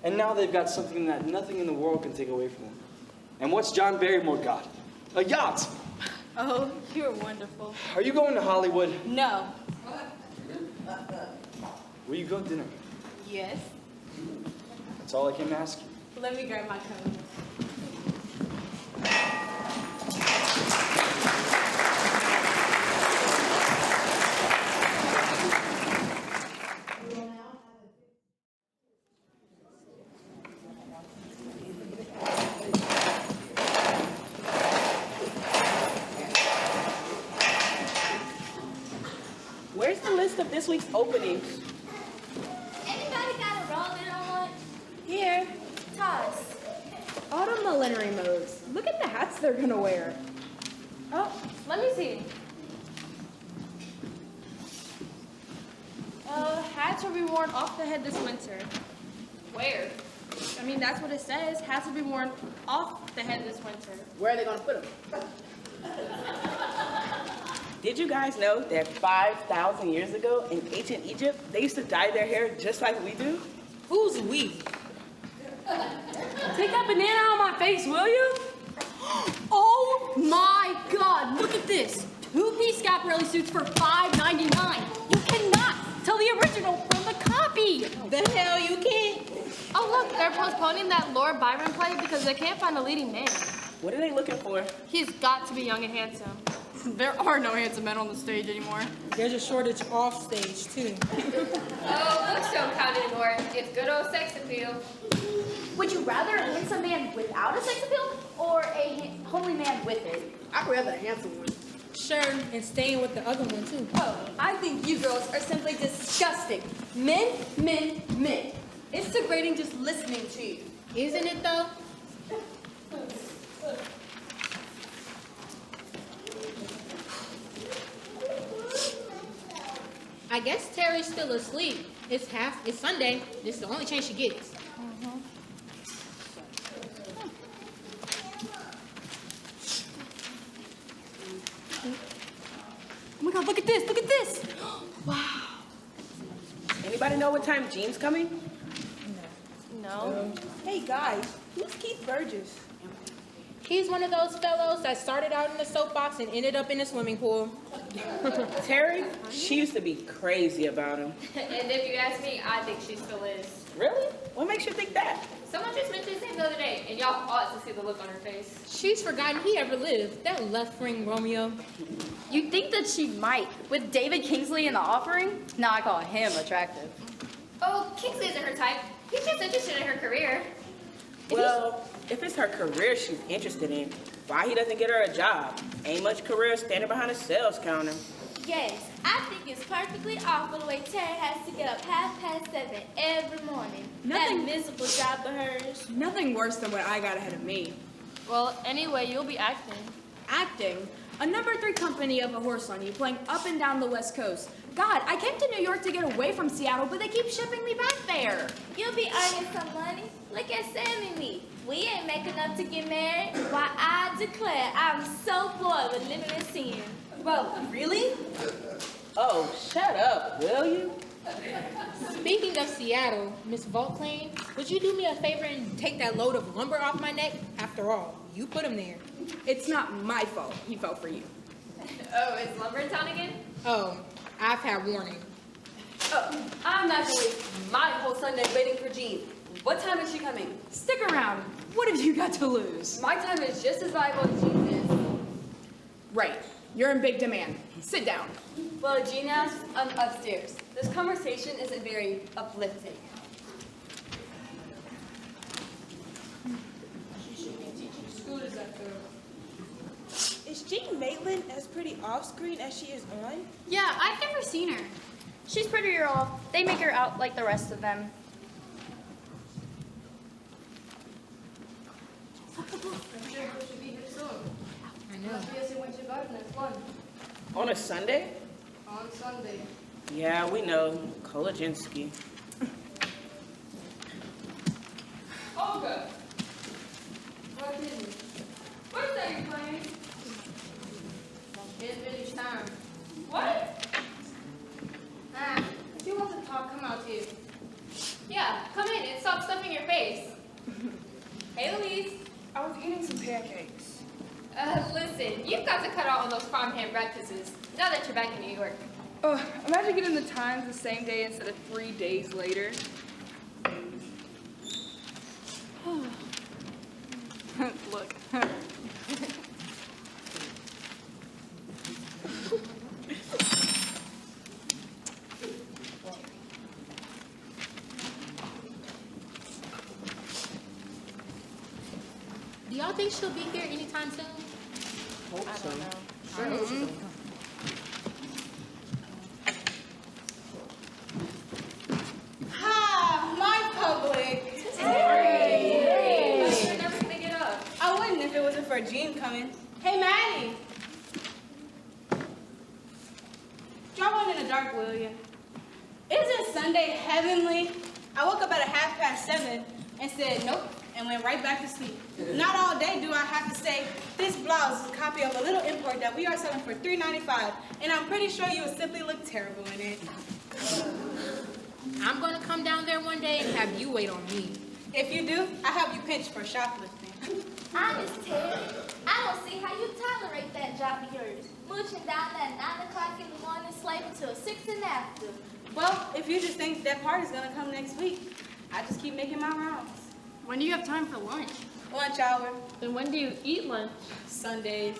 And now they've got something that nothing in the world can take away from them. And what's John Barrymore got? A yacht!
Oh, you're wonderful.
Are you going to Hollywood?
No.
Will you go to dinner?
Yes.
That's all I came to ask you.
Let me grab my coat.
list of this week's openings.
Anybody got a roll that I want?
Here.
Toss.
Autumn millinery moves. Look at the hats they're gonna wear.
Oh, let me see. Hats will be worn off the head this winter. Where? I mean, that's what it says. Hats will be worn off the head this winter.
Where are they gonna put them?
Did you guys know that 5,000 years ago in ancient Egypt, they used to dye their hair just like we do?
Who's we?
Take that banana out of my face, will you?
Oh my God! Look at this. Two-piece Schiaparelli suits for $5.99. You cannot tell the original from the copy.
The hell you can't.
Oh, look, they're postponing that Lord Byron play because they can't find a leading man.
What are they looking for?
He's got to be young and handsome.
There are no handsome men on the stage anymore.
There's a shortage off stage, too.
Oh, looks don't count anymore. It's good old sex appeal.
Would you rather a handsome man without a sex appeal or a homely man with it? I'd rather a handsome one.
Sure, and staying with the other one, too.
Oh, I think you girls are simply disgusting. Men, men, men. It's degrading just listening to you.
Isn't it, though? I guess Terry's still asleep. It's Sunday. This is the only chance she gets.
Oh my God, look at this, look at this. Wow.
Anybody know what time Jean's coming?
No. Hey guys, who's Keith Burgess?
He's one of those fellows that started out in the soapbox and ended up in the swimming pool.
Terry, she used to be crazy about him.
And if you ask me, I think she still is.
Really? What makes you think that?
Someone just mentioned his name the other day, and y'all ought to see the look on her face.
She's forgotten he ever lived. That left-wing Romeo.
You'd think that she might. With David Kingsley in The Offering? Now I call him attractive.
Oh, Kingsley isn't her type. He's just interested in her career.
Well, if it's her career she's interested in, why he doesn't get her a job? Ain't much career standing behind a sales counter.
Yes, I think it's perfectly awful the way Terry has to get up 7:30 every morning. That miserable job of hers.
Nothing worse than what I got ahead of me.
Well, anyway, you'll be acting.
Acting? A #3 company of a horse on you, playing up and down the West Coast. God, I came to New York to get away from Seattle, but they keep shipping me back there.
You'll be earning some money. Look at Sam and me. We ain't making enough to get married. Why, I declare I'm so bored with living in sin.
Well, really?
Oh, shut up, will you?
Speaking of Seattle, Miss Volklane, would you do me a favor and take that load of lumber off my neck? After all, you put him there.
It's not my fault he fell for you.
Oh, is Lumber in town again?
Oh, I've had warning.
Oh, I'm not going to waste my whole Sunday waiting for Jean. What time is she coming?
Stick around. What have you got to lose?
My time is just as valuable as Jean's is.
Right. You're in big demand. Sit down.
Well, Jean asked, I'm upstairs. This conversation isn't very uplifting.
Is Jean Maitland as pretty off-screen as she is on?
Yeah, I've never seen her.
She's prettier off. They make her out like the rest of them.
I know.
On a Sunday?
On Sunday.
Yeah, we know. Kolajinsky.
Olga! What is it? What is that you're playing?
It's Billy's time.
What?
If you want to talk, come out here.
Yeah, come in and stop stuffing your face. Hey, Louise.
I was eating some pancakes.
Listen, you've got to cut out on those farmhand breakfasts now that you're back in New York.
Imagine getting the Times the same day instead of 3 days later.
Look.
Do y'all think she'll be here anytime soon?
Hope so.
I hope so.
wasn't for Jean coming. Hey, Maddie. Draw one in the dark, will you? Isn't Sunday heavenly? I woke up at 7:30 and said nope and went right back to sleep. Not all day do I have to say this blouse is a copy of a little import that we are selling for $3.95, and I'm pretty sure you would simply look terrible in it.
I'm gonna come down there one day and have you wait on me.
If you do, I have you pinched for shoplifting.
Honest, Terry, I don't see how you tolerate that job of yours. Mooching down at 9 o'clock in the morning, slaving till 6 and after.
Well, if you just think that party's gonna come next week, I just keep making my rounds.
When do you have time for lunch?
Lunch hour.
Then when do you eat lunch?
Sundays.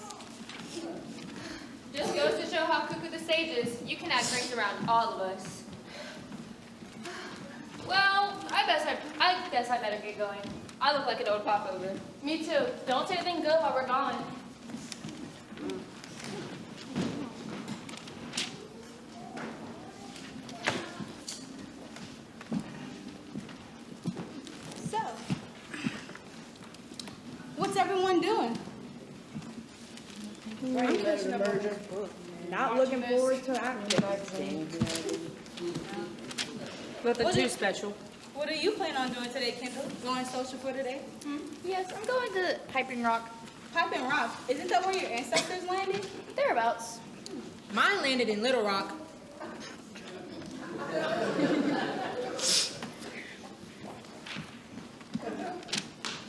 Just goes to show how cuckoo the sage is. You can add drinks around all of us. Well, I guess I better get going. I look like an old popover. Me too. Don't say anything good while we're gone.
So, what's everyone doing?
Not looking forward to acting.
Nothing too special. What do you plan on doing today, Kendall? Going social for today?
Yes, I'm going to Piping Rock.
Piping Rock? Isn't that where your ancestors landed?
Thereabouts.
Mine landed in Little Rock.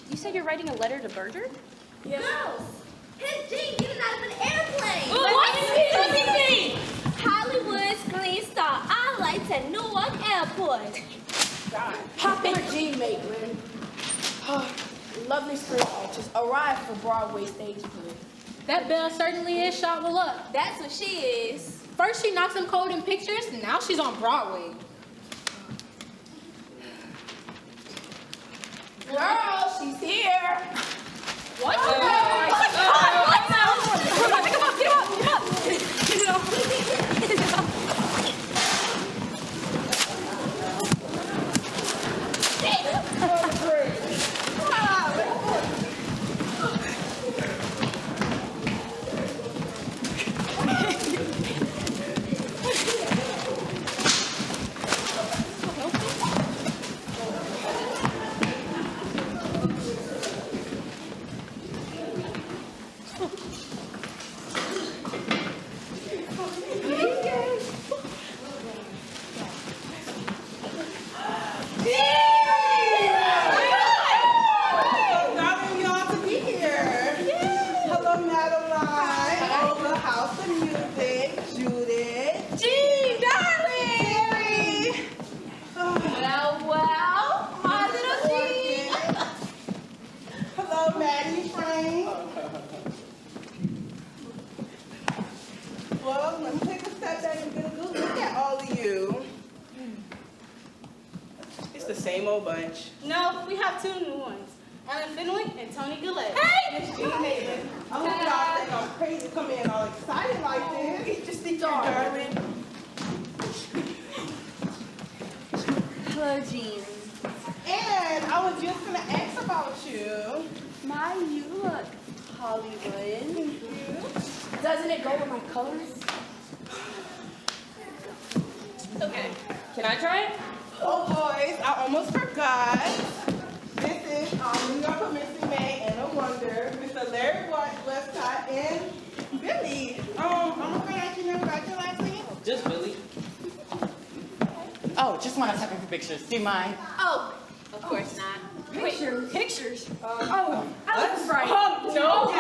You said you're writing a letter to Berger?
Yes. Girls, here's Jean getting out of an airplane.
What's he?
Hollywood's clean star. I like at Newark Airport.
Hop in, Jean Maitland. Lovely spring actress arrived for Broadway stage play.
That belle certainly is shot with luck.
That's what she is.
First she knocks him cold in pictures, and now she's on Broadway.
Girl, she's here.
What?
Oh my God! Come on, get up! Get up!
Well, let me take a step back and get a good look at all of you. It's the same old bunch.
No, we have two new ones. Ellen Fenwick and Tony Gillette.
Hey! Miss Jean Maitland. I hope y'all think I'm crazy to come in all excited like this. Just think you're darling.
Hello, Jean.
And I was just gonna ask about you.
My, you look Hollywood.
Thank you.
Doesn't it go with my colors?
Okay, can I try it?
Oh, boys, I almost forgot. This is New York Missing May and a Wonder, Mr. Larry Westcott and Billy. I'm afraid I should never got your last name.
Just Billy.
Oh, just want to take a few pictures. Do you mind?
Oh, of course not.
Pictures?
Oh, I was right.
No. Oh,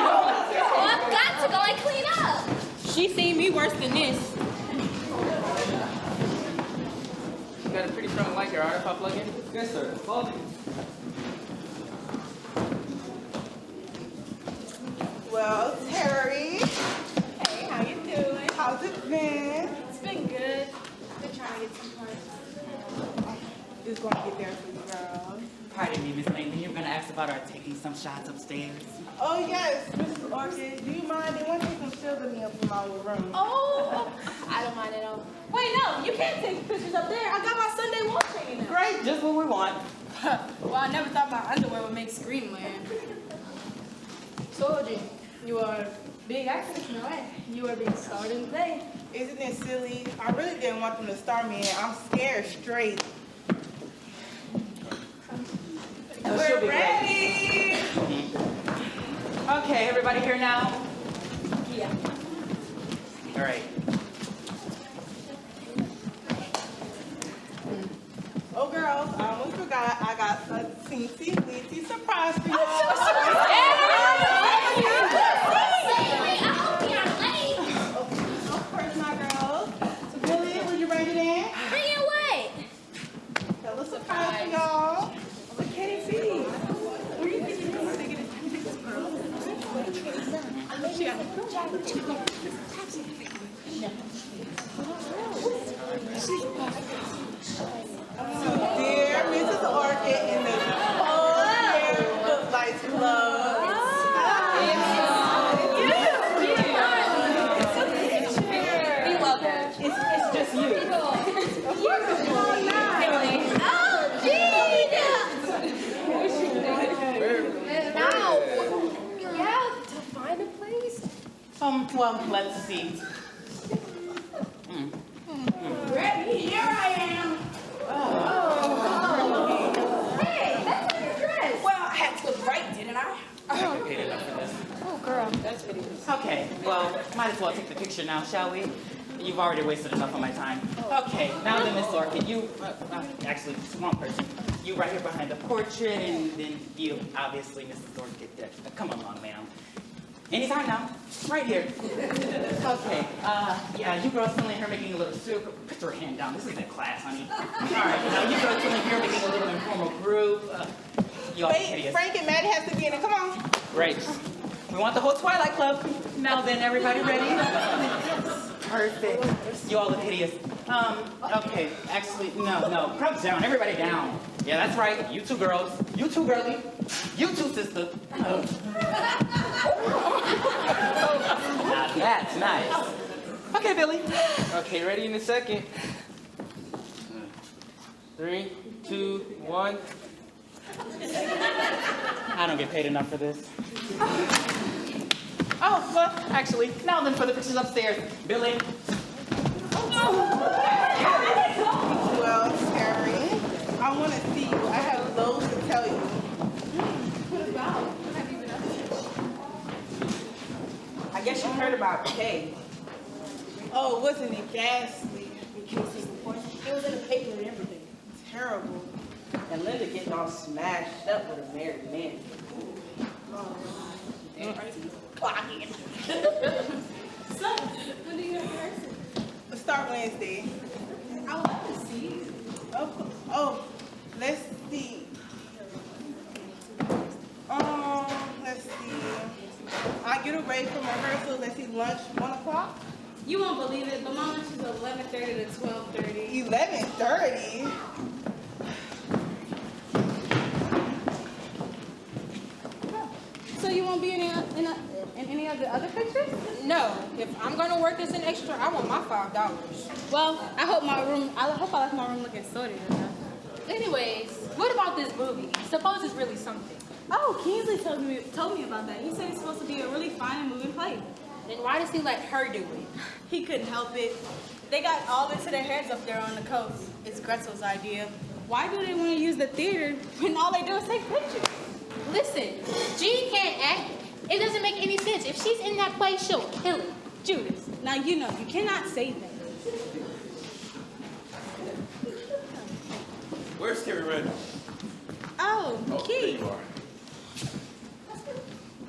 I've got to go and clean up.
She seen me worse than this.
You got a pretty strong light here, if I plug in? Yes, sir. Follow me.
Well, Terry. Hey, how you doing? How's it been?
It's been good. Been trying to get some parts.
Just gonna get there for you, girl.
Pardon me, Miss Maitland. You're going to ask about our taking some shots upstairs.
Oh, yes, Mrs. Orchid. Do you mind? They want to take some stills of me up in my little room.
Oh, I don't mind at all. Wait, no, you can't take pictures up there. I got my Sunday wall chain now.
Great.
Just what we want.
Well, I never thought my underwear would make Screamland.
So, Jean, you are big actress now, eh? You are being starred in the play.
Isn't it silly? I really didn't want them to star me in. I'm scared straight.
We're
ready.
Okay, everybody here now?
Yeah.
All right.
Oh, girls, I almost forgot. I got a teensy weensy surprise for y'all. Of course, my girls. So, Billy, will you bring it in?
Bring it away.
Got a little surprise for y'all. I can't see. Where you think you're going to get it? She got Dear Mrs. Orchid in the whole year look like love.
We love that. It's just you.
Now, yeah, to find a place.
Well, let's see.
Ready? Here I am.
Hey, that's not your dress.
Well, I had to look right, didn't I?
I paid enough for this.
Oh, girl, that's pretty good.
Okay, well, might as well take the picture now, shall we? You've already wasted enough of my time. Okay, now then, Miss Orchid, you, actually, just one person. You right here behind the portrait, and then you, obviously, Mrs. Orchid. Come along, ma'am. Anytime now, right here. Okay, yeah, you girls still in here making a little soup. Put your hand down, this isn't class, honey. All right, now you girls still in here making a little informal group. You all
Wait,
hideous.
Frank and Maddie have to be in it. Come on.
Great. We want the whole Twilight Club. Now then, everybody ready? Perfect. You all look hideous. Okay, actually, no. Crowd down, everybody down. Yeah, that's right. You two girls. You two girly. You two sister. Now that's nice. Okay, Billy.
Okay, ready in a second. 3, 2, 1.
I don't get paid enough for this. Oh, well, actually, now then for the pictures upstairs. Billy.
Well, Terry, I want to see you. I have loads to tell you.
What about? What have you been up to? I guess you heard about Kay.
Oh, wasn't it ghastly?
It was in the paper and everything.
Terrible.
And Linda getting all smashed up with a married man. Oh, clocking.
So, when do you have rehearsal? Start Wednesday. I would love to see you. Oh, let's see. Let's see. I get away from rehearsal. Let's see, lunch 1 o'clock.
You won't believe it, but my lunch is 11:30 to 12:30.
11:30.
So you won't be in any of the other pictures?
No, if I'm gonna work as an extra, I want my $5.
Well, I hope I left my room looking sorted enough.
Anyways, what about this movie? Suppose it's really something.
Oh, Kingsley told me about that. He said it's supposed to be a really fine and moving play.
Then why does he let her do it?
He couldn't help it. They got all into their heads up there on the coast. It's Gretzel's idea. Why do they want to use the theater when all they do is take pictures?
Listen, Jean can't act. It doesn't make any sense. If she's in that play, she'll kill it.
Judas, now you know, you cannot say that.
Where's Terry Randall?
Oh,
Oh, there
Keith.
you are.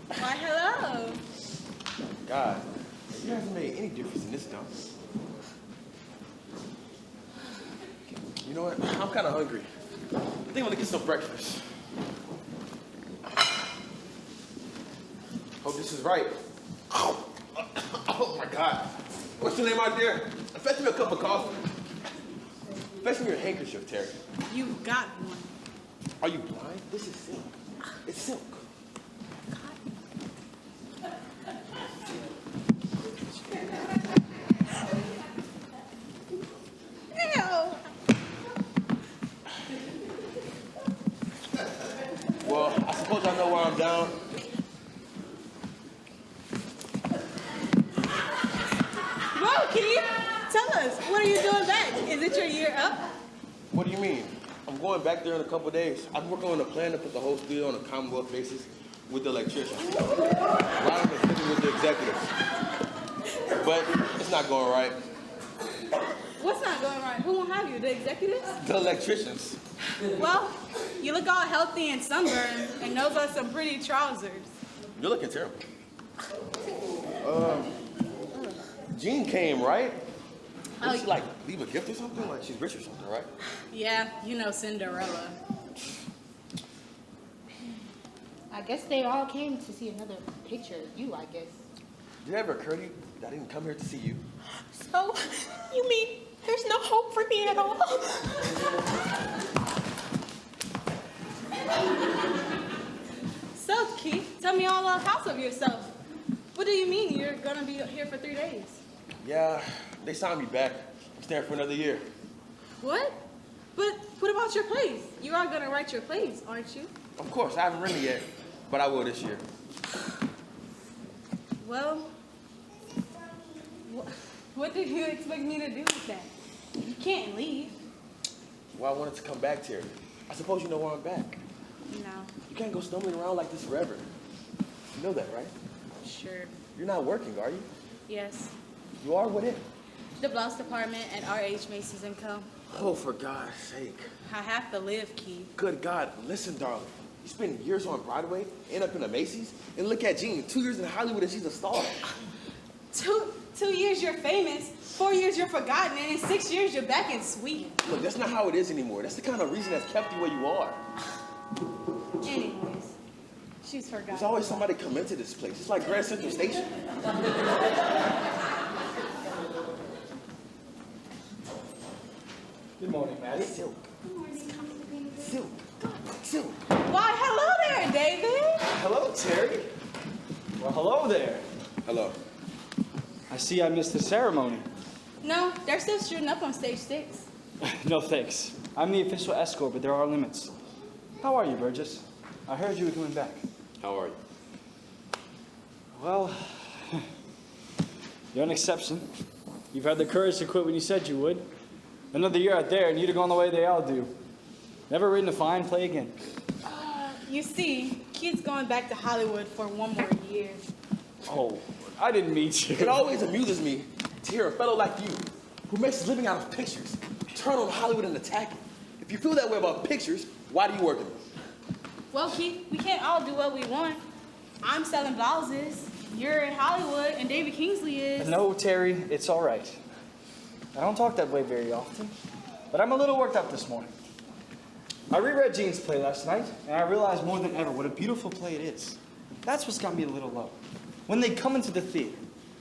Why, hello.
God, you haven't made any difference in this though. You know what? I'm kind of hungry. I think I'm gonna get some breakfast. Hope this is right. Oh my God. What's your name out there? Fetch me a cup of coffee. Fetch me your handkerchief, Terry.
You got one.
Are you blind? This is silk. It's silk. Well, I suppose I know why I'm down.
was. What are you doing back? Is it your year up?
What do you mean? I'm going back there in a couple of days. I'm working on a plan to put the whole studio on a Commonwealth basis with the electricians. Right on the city with the executives. But it's not going right.
What's not going right? Who won't have you? The executives?
The electricians.
Well, you look all healthy and sunburned, and those are some pretty trousers.
You're looking terrible. Jean came, right? Did she like leave a gift or something? Like she's rich or something, right?
Yeah, you know Cinderella.
I guess they all came to see another picture of you, I guess.
Did it ever occur to you that I didn't come here to see you?
So, you mean there's no hope for me at all?
So, Keith, tell me all accounts of yourself. What do you mean you're gonna be here for 3 days?
Yeah, they signed me back. I'm staying for another year.
What? But what about your plays? You are gonna write your plays, aren't you?
Of course, I haven't written it yet, but I will this year.
Well, what did you expect me to do with that? You can't leave.
Well, I wanted to come back here. I suppose you know why I'm back.
No.
You can't go stumbling around like this forever. You know that, right?
Sure.
You're not working, are you?
Yes.
You are with it?
The blouse department at R.H. Macy's & Co.
Oh, for God's sake.
I have to live, Keith.
Good God, listen, darling. You spend years on Broadway, end up in a Macy's, and look at Jean, 2 years in Hollywood and she's a star.
2 years you're famous, 4 years you're forgotten, and in 6 years you're back in Sweden.
Look, that's not how it is anymore. That's the kind of reason that's kept you where you are.
Anyways, she's forgotten.
There's always somebody come into this place. It's like Grand Central Station.
Good morning, Maddie.
Silk. Silk. Silk.
Why, hello there, David.
Hello, Terry. Well, hello there.
Hello.
I see I missed the ceremony.
No, they're still shooting up on stage 6.
No thanks. I'm the official escort, but there are limits. How are you, Burgess? I heard you were coming back.
How are you?
Well, you're an exception. You've had the courage to quit when you said you would. Another year out there, and you'd have gone the way they all do. Never written a fine play again.
You see, Keith's going back to Hollywood for 1 more year.
Oh, I didn't mean to.
It always amuses me to hear a fellow like you, who makes his living out of pictures, turn on Hollywood and attack it. If you feel that way about pictures, why do you work in it?
Well, Keith, we can't all do what we want. I'm selling blouses. You're in Hollywood, and David Kingsley is.
No, Terry, it's all right. I don't talk that way very often, but I'm a little worked up this morning. I reread Jean's play last night, and I realized more than ever what a beautiful play it is. That's what's got me a little low. When they come into the theater,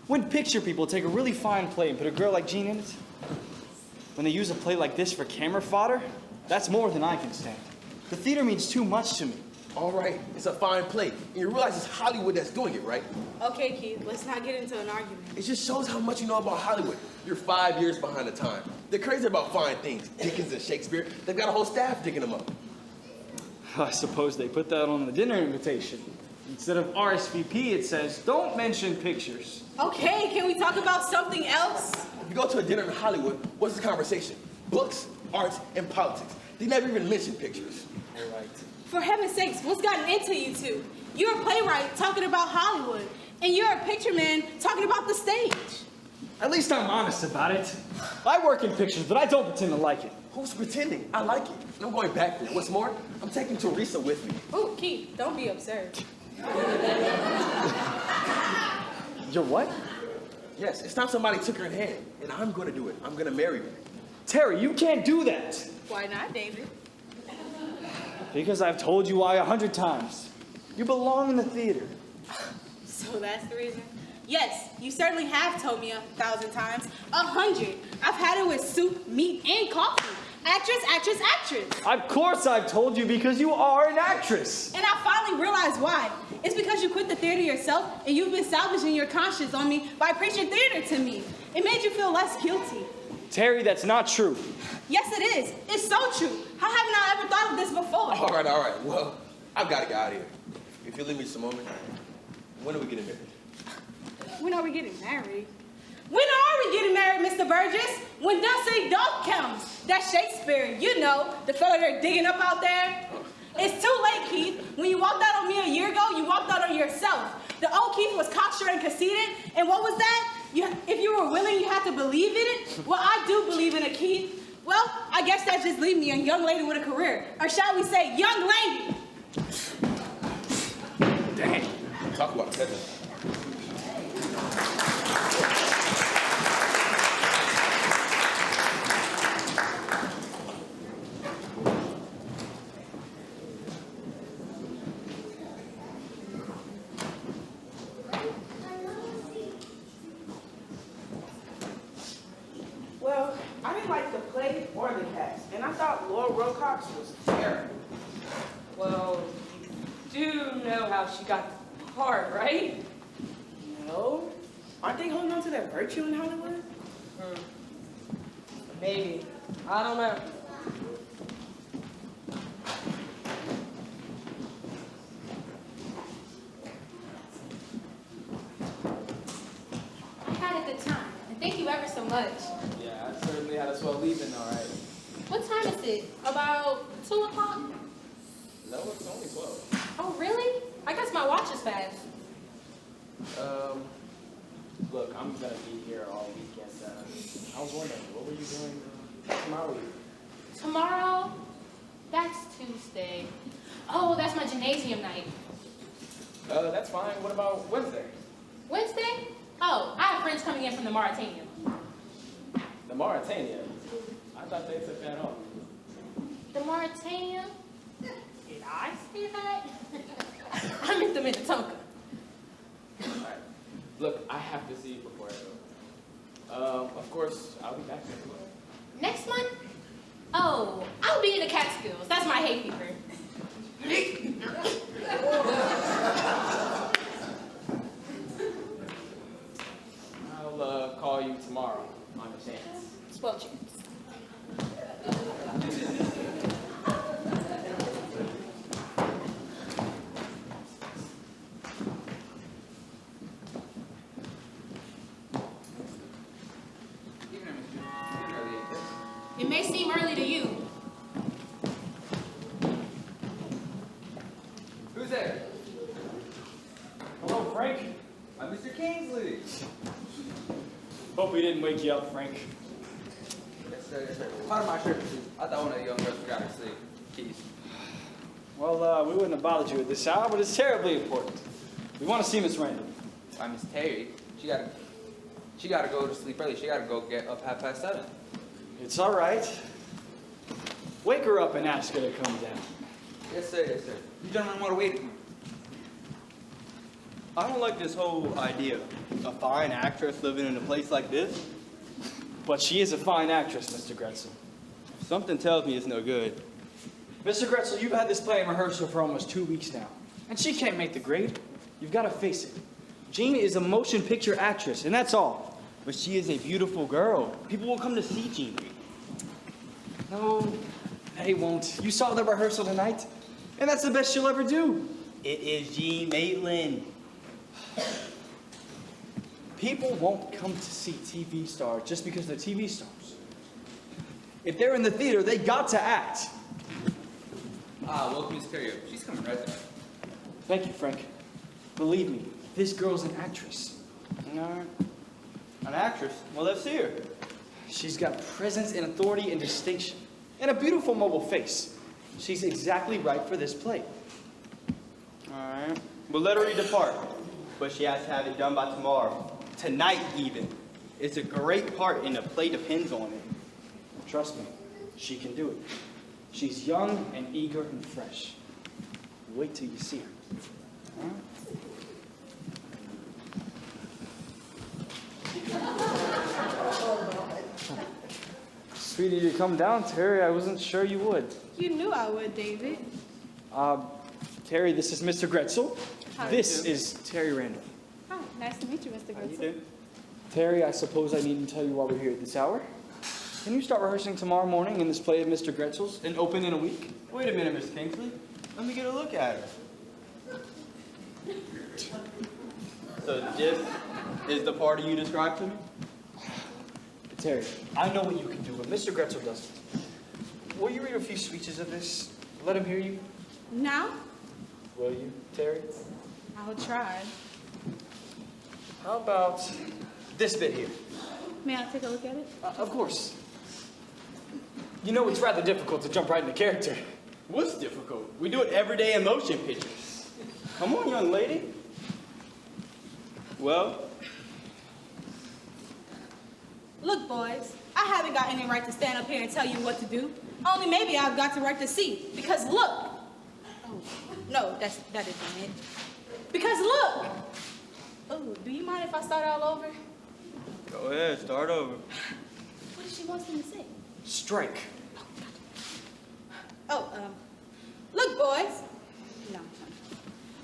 when picture people take a really fine play and put a girl like Jean in it, when they use a play like this for camera fodder, that's more than I can stand. The theater means too much to me.
All right, it's a fine play, and you realize it's Hollywood that's doing it, right?
Okay, Keith, let's not get into an argument.
It just shows how much you know about Hollywood. You're 5 years behind the time. They're crazy about fine things. Dickens and Shakespeare, they've got a whole staff digging them up.
I suppose they put that on the dinner invitation. Instead of RSVP, it says, don't mention pictures.
Okay, can we talk about something else?
If you go to a dinner in Hollywood, what's the conversation? Books, arts, and politics. They never even mention pictures.
You're right.
For heaven's sakes, what's gotten into you two? You're a playwright talking about Hollywood, and you're a picture man talking about the stage.
At least I'm honest about it. I work in pictures, but I don't pretend to like it.
Who's pretending? I like it. And I'm going back there. What's more, I'm taking Teresa with me.
Ooh, Keith, don't be absurd.
You're what?
Yes, it's time somebody took her in hand, and I'm going to do it. I'm going to marry her.
Terry, you can't do that.
Why not, David?
Because I've told you why 100 times. You belong in the theater.
So that's the reason? Yes, you certainly have told me 1,000 times. 100. I've had it with soup, meat, and coffee. Actress, actress, actress.
Of course I've told you because you are an actress.
And I finally realized why. It's because you quit the theater yourself and you've been salvaging your conscience on me by preaching theater to me. It made you feel less guilty.
Terry, that's not true.
Yes, it is. It's so true. How haven't I ever thought of this before?
All right. Well, I've got to get out of here. If you leave me just a moment, when are we getting married?
When are we getting married? When are we getting married, Mr. Burgess? When Duck City Dog comes. That's Shakespeare, you know, the fella they're digging up out there. It's too late, Keith. When you walked out on me a year ago, you walked out on yourself. The old Keith was cocksure and conceited, and what was that? If you were willing, you had to believe in it. Well, I do believe in it, Keith. Well, I guess that just leaves me a young lady with a career. Or shall we say, young lady?
Dang. Talk about it.
Well, I didn't like the play or the cast, and I thought Laura Wilcox was terrible.
Well, you do know how she got the part, right?
No? Aren't they holding on to that virtue in Hollywood?
Maybe. I don't know.
I had a good time, and thank you ever so much.
Yeah, I certainly had a swell evening, all right.
What time is it? About 2 o'clock?
No, it's only 12.
Oh, really? I guess my watch is fast.
Look, I'm gonna be here all weekend. I was wondering, what were you doing tomorrow?
Tomorrow? That's Tuesday. Oh, that's my gymnasium night.
That's fine. What about Wednesday?
Wednesday? Oh, I have friends coming in from the Mauritania.
The Mauritania? I thought they took that off.
The Mauritania? Did I say that? I meant the Minnetonka.
Alright. Look, I have to see you before I go. Of course, I'll be back next month.
Next month? Oh, I'll be in the Catskills. That's my hay fever.
I'll call you tomorrow on a chance.
Swell chance. It may seem early to you.
Who's there?
Hello, Frank.
I'm Mr. Kingsley.
Hope we didn't wake you up, Frank.
Yes, sir, yes, sir. Part of my shirt, please. I thought one of the young girls forgot her sleeve. Keys.
Well, we wouldn't have bothered you at this hour, but it's terribly important. We want to see Miss Randall.
Why, Miss Terry, she gotta go to sleep early. She gotta go get up 7:30.
It's all right. Wake her up and ask her to come down.
Yes, sir, yes, sir. You gentlemen want to wait?
I don't like this whole idea. A fine actress living in a place like this.
But she is a fine actress, Mr. Gretzel.
Something tells me it's no good.
Mr. Gretzel, you've had this play in rehearsal for almost 2 weeks now. And she can't make the grade. You've got to face it. Jean is a motion picture actress, and that's all.
But she is a beautiful girl. People will come to see Jean.
No, they won't. You saw the rehearsal tonight, and that's the best she'll ever do.
It is Jean Maitland.
People won't come to see TV stars just because they're TV stars. If they're in the theater, they got to act.
Welcome, Miss Terry. She's coming right there.
Thank you, Frank. Believe me, this girl's an actress.
An actress? Well, let's see her.
She's got presence and authority and distinction, and a beautiful mobile face. She's exactly right for this play.
All right. We'll let her depart. But she has to have it done by tomorrow. Tonight, even. It's a great part, and the play depends on it.
Trust me, she can do it. She's young and eager and fresh. Wait till you see her. All right? Sweetie, you come down, Terry. I wasn't sure you would.
You knew I would, David.
Terry, this is Mr. Gretzel.
How do
This
you do?
is Terry Randall.
Hi, nice to meet you, Mr. Gretzel.
Terry, I suppose I needn't tell you why we're here at this hour. Can you start rehearsing tomorrow morning in this play of Mr. Gretzel's and open in a week?
Wait a minute, Miss Kingsley. Let me get a look at her. So this is the party you described to me?
Terry, I know what you can do, but Mr. Gretzel doesn't. Will you read a few speeches of this? Let him hear you.
Now,
Will you, Terry?
I'll try.
How about this bit here?
May I take a look at it?
Of course. You know it's rather difficult to jump right into character.
What's difficult? We do it every day in motion pictures. Come on, young lady. Well,
Look, boys, I haven't got any right to stand up here and tell you what to do. Only maybe I've got the right to see. Because look. Oh, no, that isn't it. Because look. Oh, do you mind if I start all over?
go ahead, start over.
What does she want me to say?
Strike.
Look, boys. No.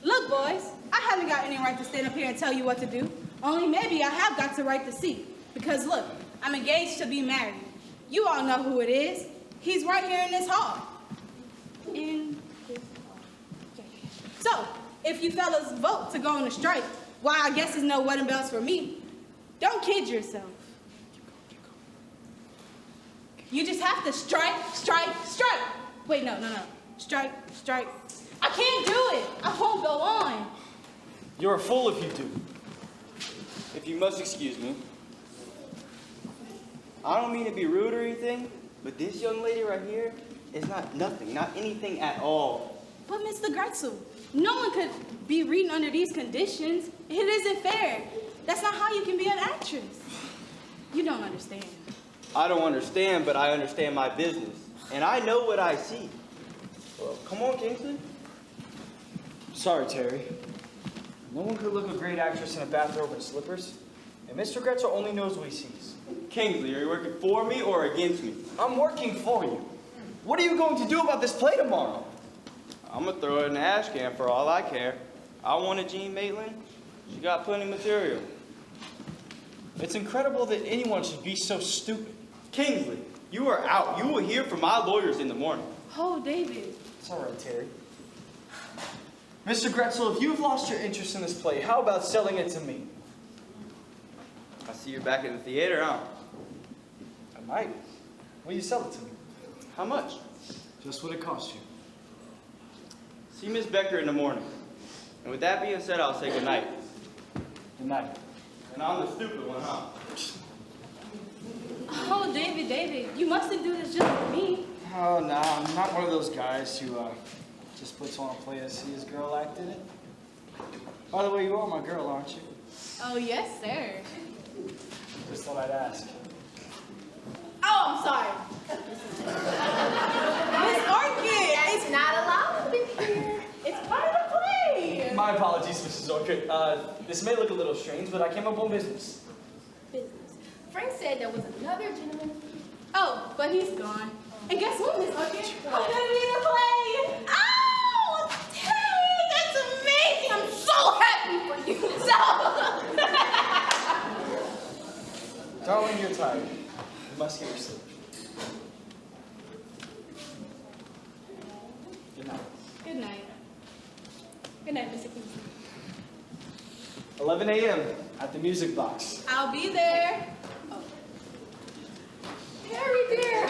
Look, boys, I haven't got any right to stand up here and tell you what to do. Only maybe I have got the right to see. Because look, I'm engaged to be married. You all know who it is. He's right here in this hall. In this hall. So, if you fellas vote to go on a strike, why, I guess there's no wedding bells for me. Don't kid yourself. You just have to strike, strike, strike. Wait, no. Strike, strike. I can't do it. I won't go on.
You're a fool if you do.
If you must excuse me. I don't mean to be rude or anything, but this young lady right here is not nothing, not anything at all.
But Mr. Gretzel, no one could be reading under these conditions. It isn't fair. That's not how you can be an actress. You don't understand.
I don't understand, but I understand my business. And I know what I see. Well, come on, Kingsley.
Sorry, Terry. No one could look a great actress in a bathrobe and slippers, and Mr. Gretzel only knows what he sees.
Kingsley, are you working for me or against me?
I'm working for you. What are you going to do about this play tomorrow?
I'm gonna throw it in the ash can for all I care. I wanted Jean Maitland. She got plenty of material.
It's incredible that anyone should be so stupid.
Kingsley, you are out. You will hear from my lawyers in the morning.
Oh, David.
It's all right, Terry. Mr. Gretzel, if you've lost your interest in this play, how about selling it to me?
I see you're back in the theater, huh?
I might. Will you sell it to me?
How much?
Just what it cost you.
See Miss Becker in the morning. And with that being said, I'll say good night.
Good night.
And I'm the stupid one, huh?
Oh, David, you mustn't do this just for me.
Oh, no, I'm not one of those guys who just puts on a play to see his girl act in it. By the way, you are my girl, aren't you?
Oh, yes, sir.
Just thought I'd ask.
Oh, I'm sorry. Miss Orchid, it's not allowed in here. It's part of the play.
My apologies, Mrs. Orchid. This may look a little strange, but I came up on business.
Frank said there was another gentleman.
Oh, but he's gone. And guess what, Miss Orchid? I'm gonna be in the play. Oh, Terry, that's amazing. I'm so happy for you.
Darling, you're tired. You must get your sleep. Good night.
Good night. Good night, Mr. Kingsley.
11 a.m. at the music box.
I'll be there. Oh. Terry, dear,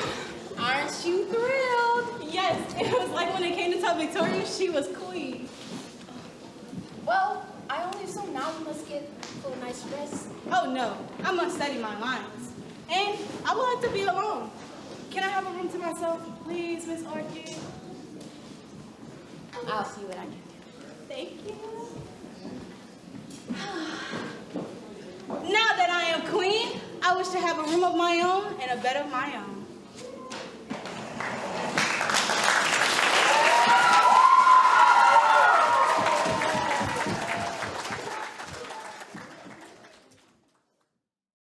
aren't you thrilled? Yes, it was like when it came to tell Victoria she was queen.
Well, I only assume now we must get for a nice rest.
Oh no, I must study my lines. And I would like to be alone. Can I have a room to myself, please, Miss Orchid?
I'll see what I can do.
Thank you. Now that I am queen, I wish to have a room of my own and a bed of my own.